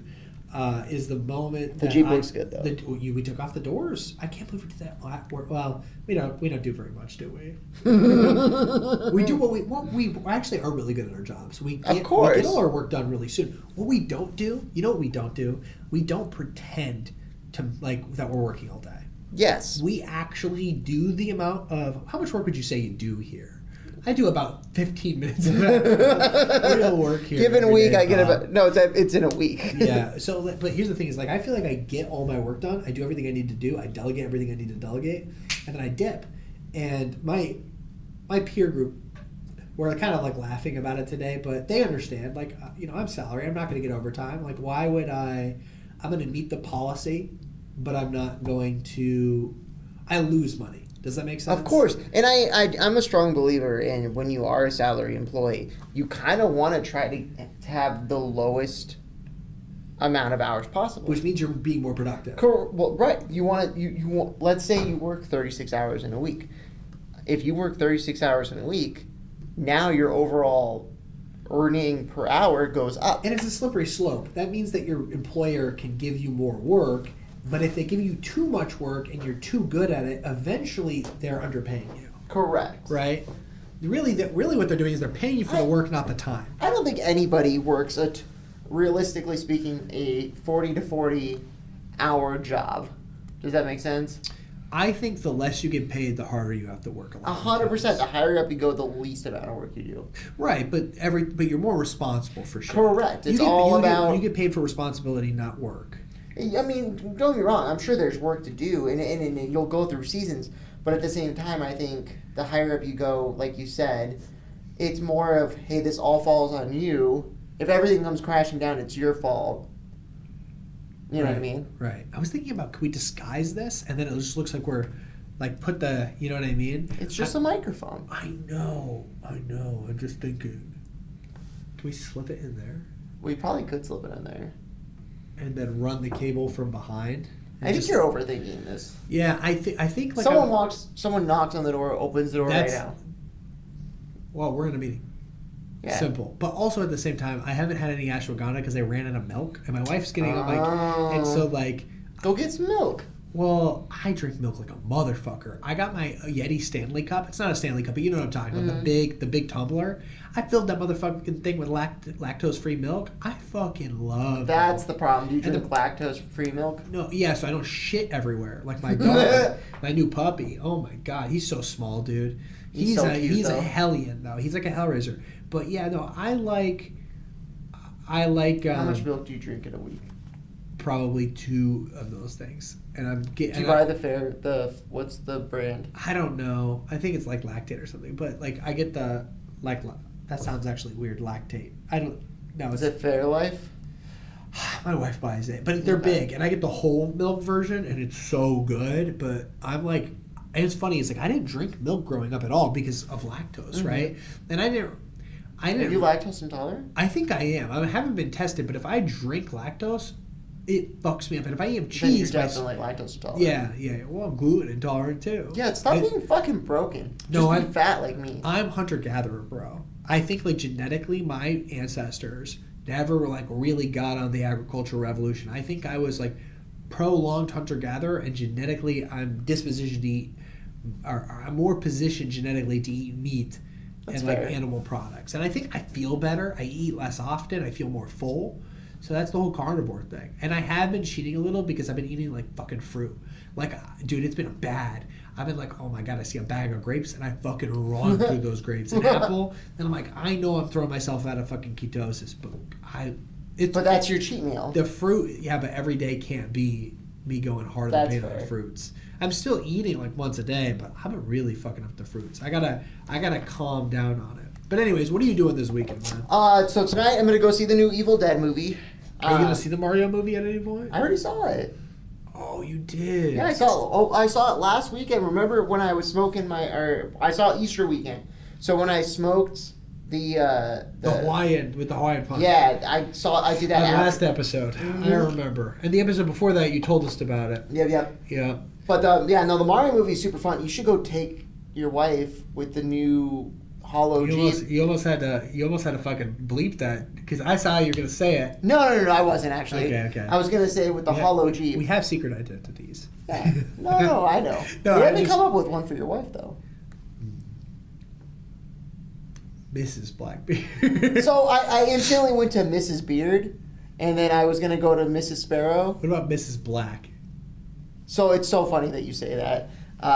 B: is the moment
A: The
B: that
A: Jeep looks good though.
B: We took off the doors. I can't believe we did that. Well, we don't do very much, do we? We do what we actually are really good at our jobs. We get all our work done really soon. What we don't do, you know what we don't do? We don't pretend to like that we're working all day.
A: Yes.
B: We actually do the amount of, how much work would you say you do here? I do about 15 minutes of real work here.
A: Given a week, I get about, no, it's in a week.
B: Yeah, so, but here's the thing is, like, I feel like I get all my work done. I do everything I need to do. I delegate everything I need to delegate. And then I dip. And my peer group, we're kind of, like, laughing about it today, but they understand. Like, I'm salary. I'm not going to get overtime. Like, why would I'm going to meet the policy, but I'm not going to, I lose money. Does that make sense?
A: Of course. And I'm a strong believer in when you are a salary employee, you kind of want to try to have the lowest amount of hours possible.
B: Which means you're being more productive.
A: Well, right. You want let's say you work 36 hours in a week. If you work 36 hours in a week, now your overall earning per hour goes up.
B: And it's a slippery slope. That means that your employer can give you more work. But if they give you too much work and you're too good at it, eventually they're underpaying you.
A: Correct.
B: Right? Really what they're doing is they're paying you for the work, not the time.
A: I don't think anybody works realistically speaking, a 40 to 40 hour job. Does that make sense?
B: I think the less you get paid, the harder you have to work.
A: 100%. The higher up you go, the least amount of work you do.
B: Right, but you're more responsible for sure.
A: Correct. You
B: get paid for responsibility, not work.
A: I mean, don't get me wrong. I'm sure there's work to do, and you'll go through seasons. But at the same time, I think the higher up you go, like you said, it's more of, hey, this all falls on you. If everything comes crashing down, it's your fault. You know what I mean?
B: Right. I was thinking about, could we disguise this? And then it just looks like we're, like, put the, you know what I mean?
A: It's just a microphone.
B: I know. I'm just thinking. Can we slip it in there?
A: We probably could slip it in there.
B: And then run the cable from behind.
A: I think you're overthinking this.
B: Yeah, I think like
A: someone knocks on the door, opens the door right now.
B: Well, we're in a meeting. Yeah. Simple. But also at the same time, I haven't had any ashwagandha because they ran out of milk, and my wife's getting and so like,
A: go get some milk.
B: Well, I drink milk like a motherfucker. I got my Yeti Stanley cup. It's not a Stanley cup, but you know what I'm talking about. The big tumbler. I filled that motherfucking thing with lactose-free milk. I fucking love
A: That's the problem. Do you drink lactose-free milk?
B: No, yeah, so I don't shit everywhere. Like my dog, my new puppy. Oh my God, he's so small, dude. He's a hellion, though. He's like a hellraiser. But yeah, no, I like. How
A: much milk do you drink in a week?
B: Probably 2 of those things, and I'm getting.
A: Do you buy what's the brand?
B: I don't know. I think it's like Lactate or something. But like I get the that sounds actually weird. Lactate. I don't know.
A: Is it Fairlife?
B: My wife buys it, but they're big, and I get the whole milk version, and it's so good. But I'm like, and it's funny. It's like I didn't drink milk growing up at all because of lactose, right? And I didn't. Are you
A: lactose intolerant?
B: I think I am. I haven't been tested, but if I drink lactose, it fucks me up. And if I eat cheese,
A: then you're definitely lactose intolerant.
B: Yeah. Well, I'm gluten intolerant too.
A: Yeah, stop being fucking broken. Just be fat like me.
B: I'm hunter-gatherer, bro. I think like genetically, my ancestors never like really got on the agricultural revolution. I think I was like prolonged hunter-gatherer, and genetically, I'm dispositioned to eat, or I'm more positioned genetically to eat meat. That's like animal products. And I think I feel better. I eat less often. I feel more full. So that's the whole carnivore thing. And I have been cheating a little because I've been eating like fucking fruit. Like, dude, it's been bad. I've been like, oh my God, I see a bag of grapes and I fucking run through those grapes. An apple, and I'm like, I know I'm throwing myself out of fucking ketosis, but
A: But that's your cheat meal.
B: The fruit, yeah, but every day can't be me going harder than pain on the fruits. I'm still eating like once a day, but I've been really fucking up the fruits. I gotta calm down on it. But anyways, what are you doing this weekend, man?
A: So tonight I'm gonna go see the new Evil Dead movie.
B: Are you gonna see the Mario movie at any point?
A: I already saw it.
B: Oh, you did?
A: Yeah, I saw it last weekend. Remember when I was smoking I saw it Easter weekend. So when I smoked the
B: Hawaiian with the Hawaiian punch.
A: Yeah, I did that
B: last episode. Mm-hmm. I remember. And the episode before that, you told us about it.
A: Yeah. But the Mario movie is super fun. You should go take your wife with the new hollow Jeep.
B: You almost had to fucking bleep that because I saw you were gonna say it.
A: No, I wasn't actually.
B: Okay.
A: I was gonna say with the hollow Jeep.
B: We have secret identities.
A: Yeah. No, I know.
B: No,
A: we haven't come up with one for your wife though.
B: Mrs. Blackbeard.
A: So I instantly went to Mrs. Beard, and then I was gonna go to Mrs. Sparrow.
B: What about Mrs. Black?
A: So it's so funny that you say that,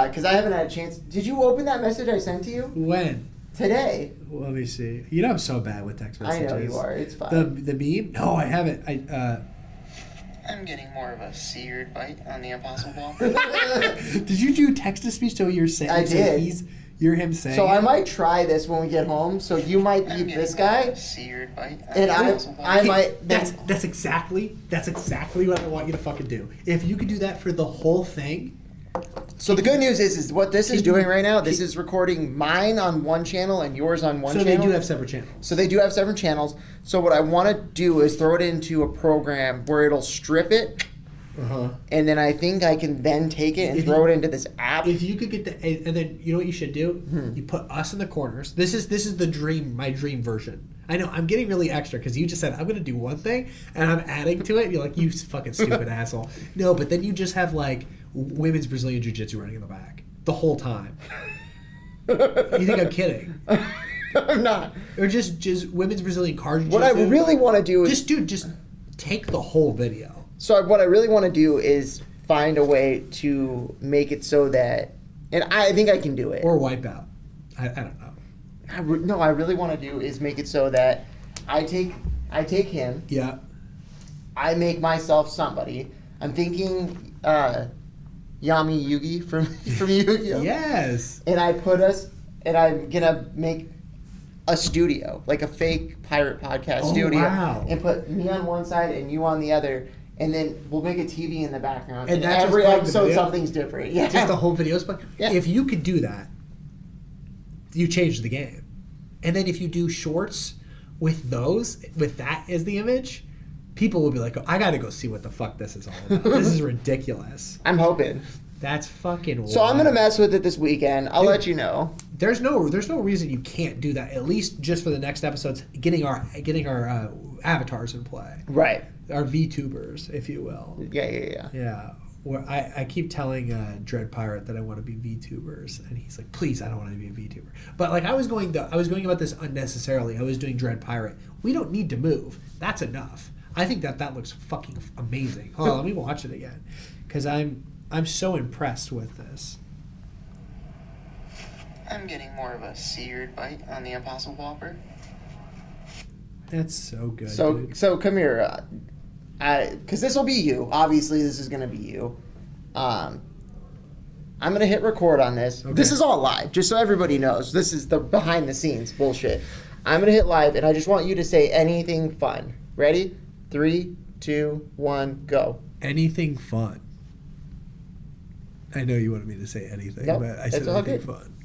A: because I haven't had a chance. Did you open that message I sent to you?
B: When?
A: Today.
B: Well, let me see. You know I'm so bad with text messages.
A: I know you are. It's fine.
B: The meme? No, I haven't.
C: I'm getting more of a seared bite on the Impossible Ball.
B: Did you do text to speech so you're saying?
A: I did.
B: So you're him saying.
A: So I might try this when we get home. So you might be this guy,
C: seared bite
A: and I might.
B: That's exactly what I want you to fucking do. If you could do that for the whole thing.
A: So the good news is what this is doing right now. This is recording mine on one channel and yours on one channel.
B: So they do have separate channels.
A: So they do have separate channels. So what I want to do is throw it into a program where it'll strip it. And then I think I can then take it and throw it into this app.
B: If you could get and then you know what you should do? You put us in the corners. This is the dream, my dream version. I know I'm getting really extra because you just said I'm going to do one thing and I'm adding to it. And you're like, you fucking stupid asshole. No, but then you just have like women's Brazilian Jiu-Jitsu running in the back the whole time. You think I'm kidding?
A: I'm not.
B: Or just women's Brazilian car Jiu-Jitsu.
A: What I really want to do is
B: just take the whole video.
A: So what I really want to do is find a way to make it so that, and I think I can do it.
B: Or wipe out. I don't know.
A: No, I really want to do is make it so that I take him.
B: Yeah.
A: I make myself somebody. I'm thinking Yami Yugi from Yu-Gi-Oh!
B: Yes.
A: And I put us, and I'm gonna make a studio, like a fake pirate podcast studio,
B: wow.
A: and put me on one side and you on the other. And then we'll make a TV in the background.
B: And that's
A: every
B: what's playing the
A: episode,
B: video?
A: something's different. Yeah.
B: Just the whole video's playing.
A: Yeah.
B: If you could do that, you change the game. And then if you do shorts with that as the image, people will be like, oh, I got to go see what the fuck this is all about. This is ridiculous.
A: I'm hoping.
B: That's fucking wild.
A: So I'm gonna mess with it this weekend. I'll let you know.
B: There's no reason you can't do that. At least just for the next episodes, getting our avatars in play.
A: Right.
B: Our VTubers, if you will.
A: Yeah.
B: Yeah. Well, I keep telling Dread Pirate that I want to be VTubers, and he's like, "Please, I don't want to be a VTuber." But like, I was going about this unnecessarily. I was doing Dread Pirate. We don't need to move. That's enough. I think that looks fucking amazing. Hold on, let me watch it again, because I'm so impressed with this.
C: I'm getting more of a seared bite on the Impossible Whopper.
B: That's so good.
A: So
B: dude.
A: so come here, because this will be you. Obviously, this is gonna be you. I'm gonna hit record on this.
B: Okay.
A: This is all live, just so everybody knows. This is the behind the scenes bullshit. I'm gonna hit live, and I just want you to say anything fun. Ready? 3, 2, 1, go.
B: Anything fun. I know you wanted me to say anything,
A: Nope,
B: but I said
A: it's all
B: anything
A: good.
B: fun.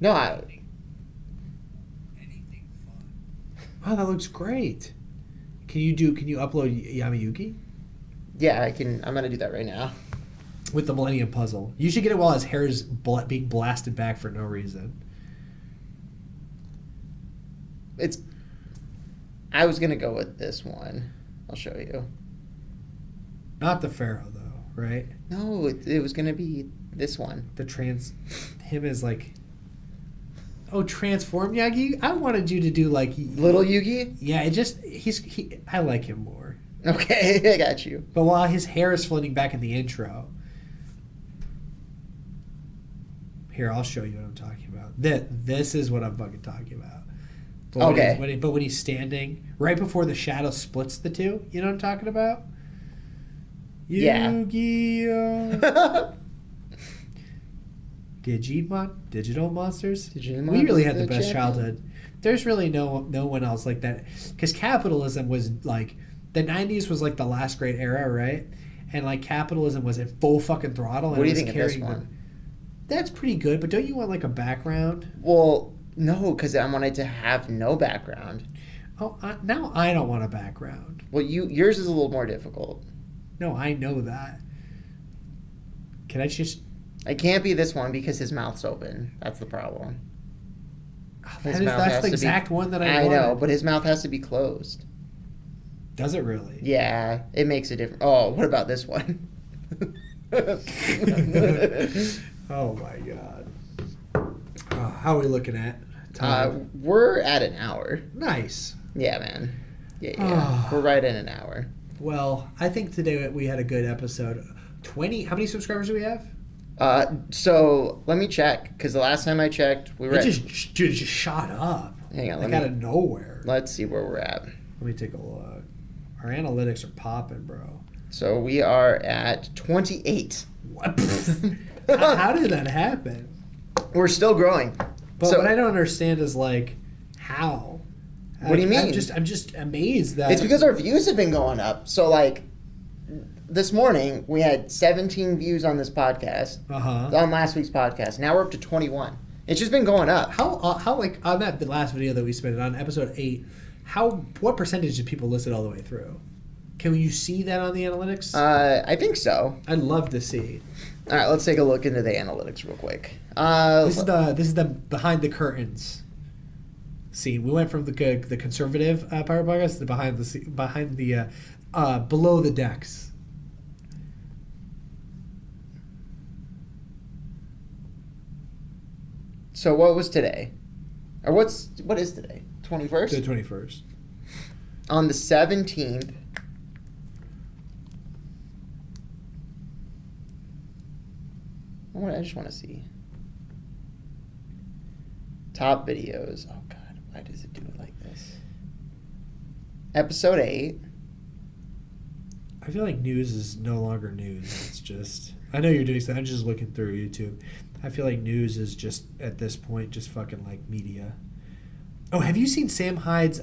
A: No,
B: Anything fun. Oh, that looks great. Can you upload Yamayuki?
A: yeah, I can. I'm gonna do that right now.
B: With the Millennium Puzzle. You should get it while his hair is being blasted back for no reason.
A: I was gonna go with this one. I'll show you.
B: Not the Pharaoh, though, right?
A: No, it was gonna be this one.
B: Him is like... Oh, transform Yagi? I wanted you to do like...
A: Little Yugi?
B: Yeah, I like him more.
A: Okay, I got you.
B: But while his hair is floating back in the intro... Here, I'll show you what I'm talking about. This is what I'm fucking talking about. But
A: Okay.
B: When he's standing, right before the shadow splits the two, you know what I'm talking about?
A: Yeah.
B: Yu-Gi-Oh! Digital monsters. We really had the best childhood. There's really no one else like that, because capitalism was like the 90s was like the last great era, right? And like capitalism was in full fucking throttle. And
A: What do you
B: it was
A: think of this
B: carrying
A: one?
B: them. That's pretty good, but don't you want like a background?
A: Well, no, because I wanted to have no background.
B: Oh, now I don't want a background.
A: Well, yours is a little more difficult.
B: No, I know that. Can I just...
A: It can't be this one because his mouth's open. That's the problem.
B: That's the exact one that I wanted.
A: know, but his mouth has to be closed.
B: Does it really?
A: Yeah, it makes a difference. Oh, what about this one?
B: Oh my god. How are we looking at time?
A: We're at an hour.
B: Nice.
A: Yeah, man. Yeah. We're right in an hour.
B: Well, I think today we had a good episode. 20. How many subscribers do we have?
A: So let me check, because the last time I checked, we were
B: just shot up.
A: Hang on,
B: out of nowhere.
A: Let's see where we're at.
B: Let me take a look. Our analytics are popping, bro.
A: So we are at 28.
B: What? How did that happen?
A: We're still growing.
B: But what I don't understand is like how.
A: What do you mean?
B: I'm just amazed that
A: it's because our views have been going up. So like this morning we had 17 views on this podcast. On last week's podcast. Now we're up to 21. It's just been going up.
B: How like on the last video that we spent on episode 8, what percentage did people listen all the way through? Can you see that on the analytics?
A: I think so.
B: I'd love to see.
A: All right, let's take a look into the analytics real quick.
B: This is the behind the curtains scene. We went from the conservative part of podcast to behind the below the decks.
A: So what was today? Or what is today? 21st?
B: The 21st.
A: On the 17th. I just want to see. Top videos. Oh, God. Why does it do it like this? Episode 8.
B: I feel like news is no longer news. It's just... I know you're doing something. I'm just looking through YouTube. I feel like news is just, at this point, just fucking like media. Oh, have you seen Sam Hyde's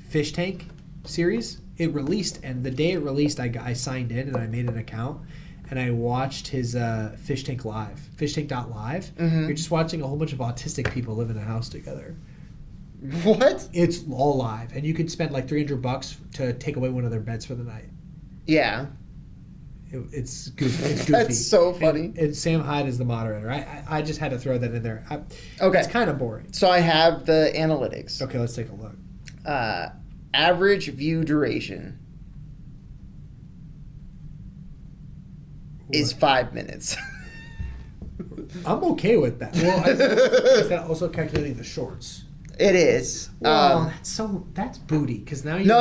B: Fish Tank series? It released, and the day it released, I signed in and I made an account. And I watched his Fish Tank Live, fishtank.live.
A: Mm-hmm.
B: You're just watching a whole bunch of autistic people live in a house together.
A: What?
B: It's all live, and you could spend like $300 to take away one of their beds for the night.
A: Yeah.
B: It's goofy. It's goofy.
A: That's so funny.
B: And Sam Hyde is the moderator. I just had to throw that in there.
A: Okay.
B: It's kind of boring.
A: So I have the analytics.
B: Okay, let's take a look.
A: Average view duration is 5 minutes.
B: I'm okay with that. Well, is that also calculating the shorts?
A: It is.
B: Well, that's booty because now you.
A: No.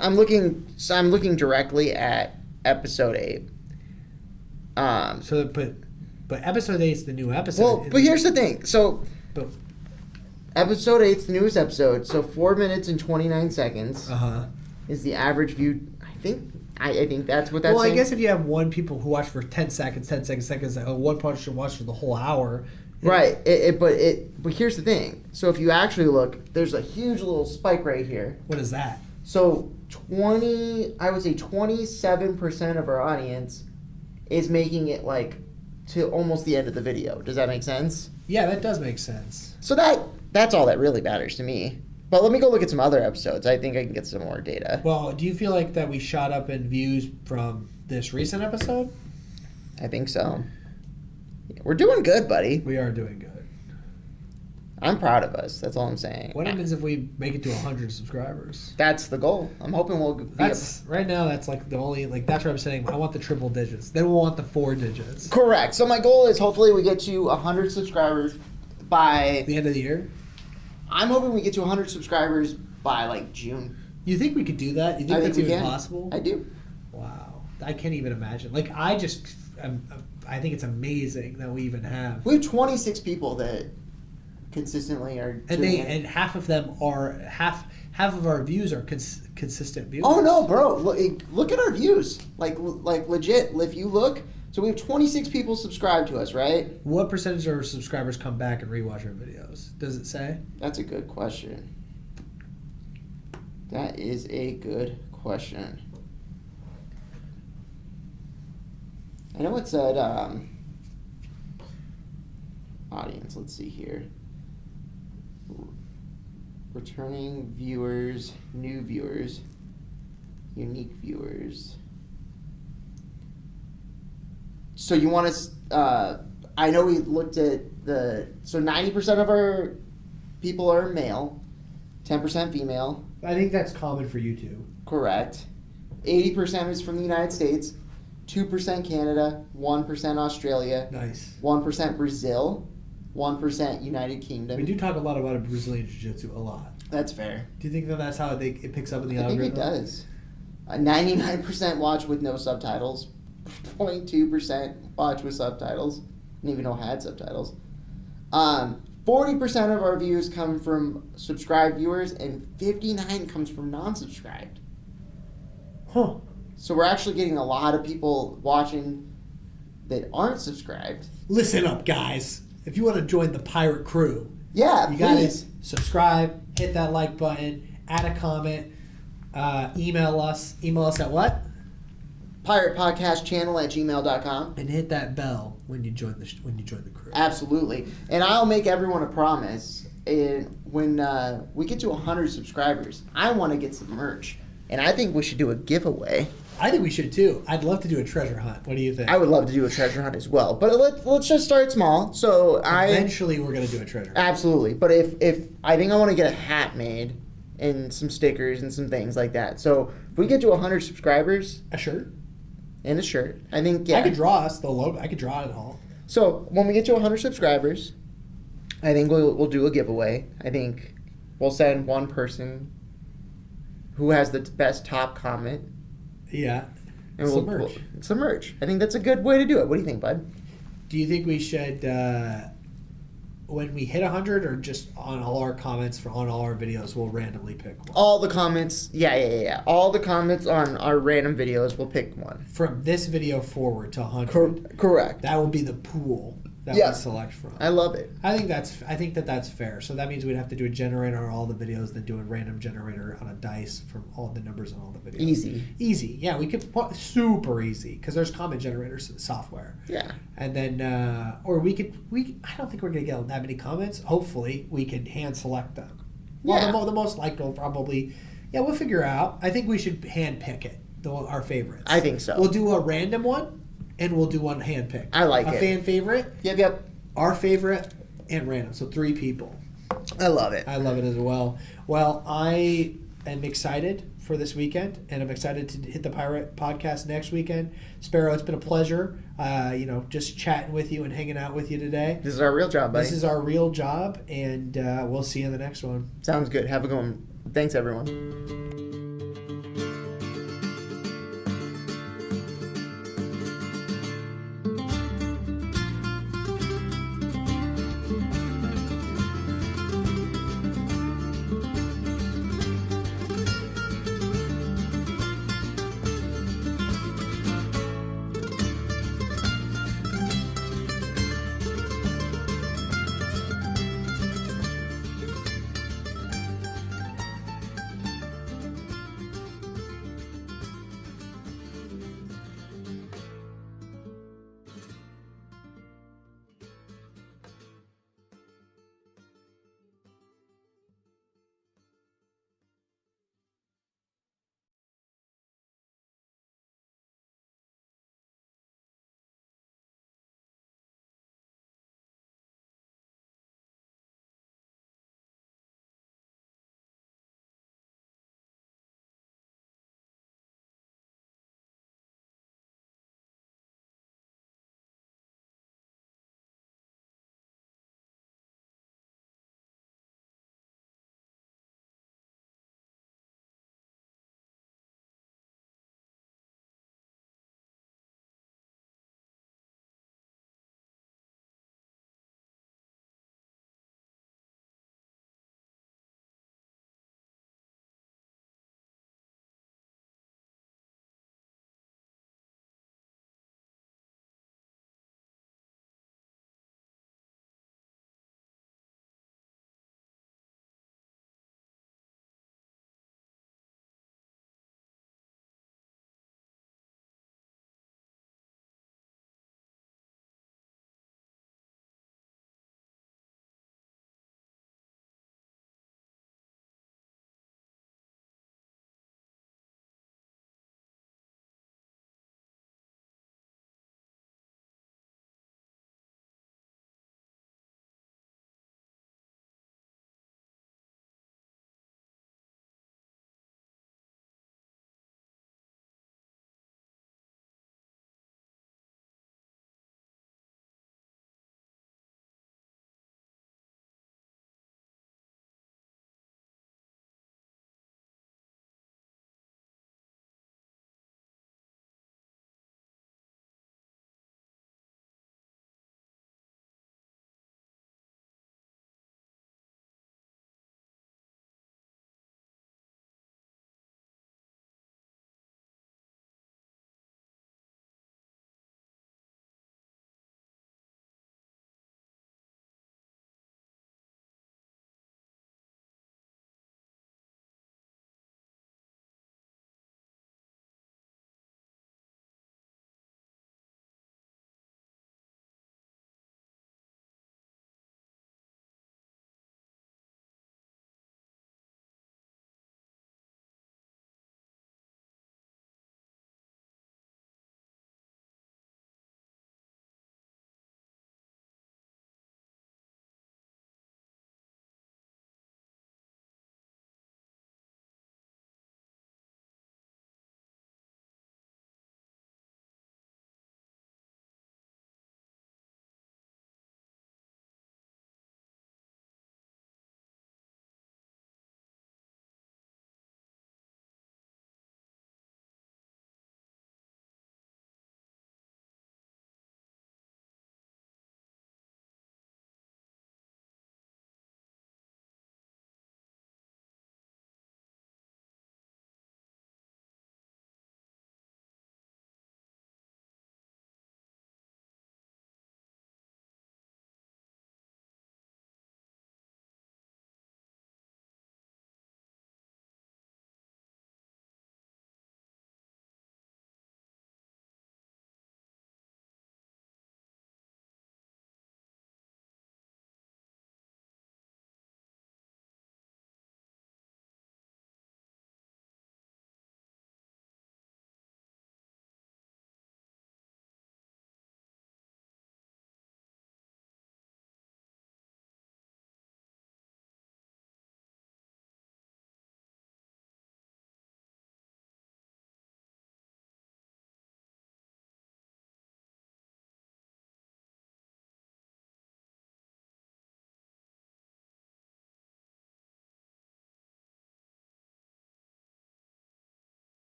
A: I'm looking. So I'm looking directly at episode 8.
B: But episode 8 is the new episode.
A: Well, but here's the thing. So,
B: but,
A: episode 8 is the newest episode. So 4 minutes and 29 seconds is the average view. I think that's what that's.
B: Well,
A: saying.
B: I guess if you have one people who watch for 10 seconds, one person watch for the whole hour.
A: Right. But here's the thing. So if you actually look, there's a huge little spike right here.
B: What is that?
A: So I would say 27% of our audience is making it like to almost the end of the video. Does that make sense?
B: Yeah, that does make sense.
A: So that's all that really matters to me. But let me go look at some other episodes. I think I can get some more data.
B: Well, do you feel like that we shot up in views from this recent episode?
A: I think so. Yeah, we're doing good, buddy.
B: We are doing good.
A: I'm proud of us. That's all I'm saying.
B: What happens if we make it to 100 subscribers?
A: That's the goal. I'm hoping we'll be
B: right now, that's like the only, like, that's what I'm saying. I want the triple digits. Then we'll want the 4 digits.
A: Correct. So my goal is hopefully we get to 100 subscribers by
B: the end of the year.
A: I'm hoping we get to 100 subscribers by like June.
B: You think we could do that? You think that's even possible?
A: I do.
B: Wow. I can't even imagine. Like, I think it's amazing that we even have.
A: We have 26 people that consistently are
B: and half of them are half of our views are consistent views.
A: Oh no, bro. Look at our views. Like legit, if you look, so we have 26 people subscribed to us, right?
B: What percentage of our subscribers come back and rewatch our videos? Does it say?
A: That's a good question. That is a good question. I know it said audience. Let's see here. Returning viewers, new viewers, unique viewers. So you want to? I know we looked at so 90% of our people are male, 10% female.
B: I think that's common for YouTube.
A: Correct. 80% is from the United States, 2% Canada, 1% Australia,
B: Nice.
A: 1% Brazil, 1% United Kingdom.
B: We do talk a lot about Brazilian Jiu-Jitsu a lot.
A: That's fair.
B: Do you think that that's how it picks up in the
A: I think
B: algorithm?
A: it does. 99% watch with no subtitles, 0.2% watch with subtitles. Didn't even know I had subtitles. 40% of our views come from subscribed viewers, and 59 comes from non-subscribed.
B: Huh.
A: So we're actually getting a lot of people watching that aren't subscribed.
B: Listen up, guys. If you want to join the pirate crew,
A: Yeah,
B: you got to
A: please.
B: subscribe, hit that like button, add a comment, email us. Email us at what?
A: PiratePodcastChannel@gmail.com.
B: And hit that bell when you join the crew.
A: Absolutely. And I'll make everyone a promise. When we get to 100 subscribers, I want to get some merch. And I think we should do a giveaway.
B: I think we should too. I'd love to do a treasure hunt. What do you think?
A: I would love to do a treasure hunt as well. But let's just start small. So
B: Eventually, we're gonna do a treasure hunt.
A: Absolutely. But if I think I want to get a hat made and some stickers and some things like that. So if we get to 100 subscribers
B: A shirt.
A: and a shirt, I think, yeah.
B: I could draw us the logo. I could draw it all.
A: So when we get to 100 subscribers, I think we'll do a giveaway. I think we'll send one person who has the best top comment.
B: Yeah.
A: And
B: Some merch.
A: Some merch. I think that's a good way to do it. What do you think, bud?
B: Do you think we should, when we hit 100, or just on all our comments on all our videos, we'll randomly pick one?
A: All the comments. Yeah. All the comments on our random videos, we'll pick one.
B: From this video forward to 100.
A: Correct.
B: That will be the pool that
A: Yeah.
B: we select from.
A: I love it.
B: I think that's fair. So that means we'd have to do a generator on all the videos, then do a random generator on a dice from all the numbers on all the videos. Easy. Yeah, we could super easy because there's comment generators software.
A: Yeah.
B: And then, or I don't think we're gonna get that many comments. Hopefully, we can hand select them.
A: Yeah.
B: Well, the most liked will probably. Yeah, we'll figure out. I think we should hand pick it. Our favorites.
A: I think so.
B: We'll do a random one, and we'll do one hand pick.
A: I like it.
B: A fan favorite.
A: Yep.
B: Our favorite and random. So 3 people.
A: I love it.
B: I love it as well. Well, I am excited for this weekend, and I'm excited to hit the Pirate Podcast next weekend. Sparrow, it's been a pleasure, just chatting with you and hanging out with you today.
A: This is our real job, buddy.
B: This is our real job, and we'll see you in the next one.
A: Sounds good. Have a good one. Thanks, everyone.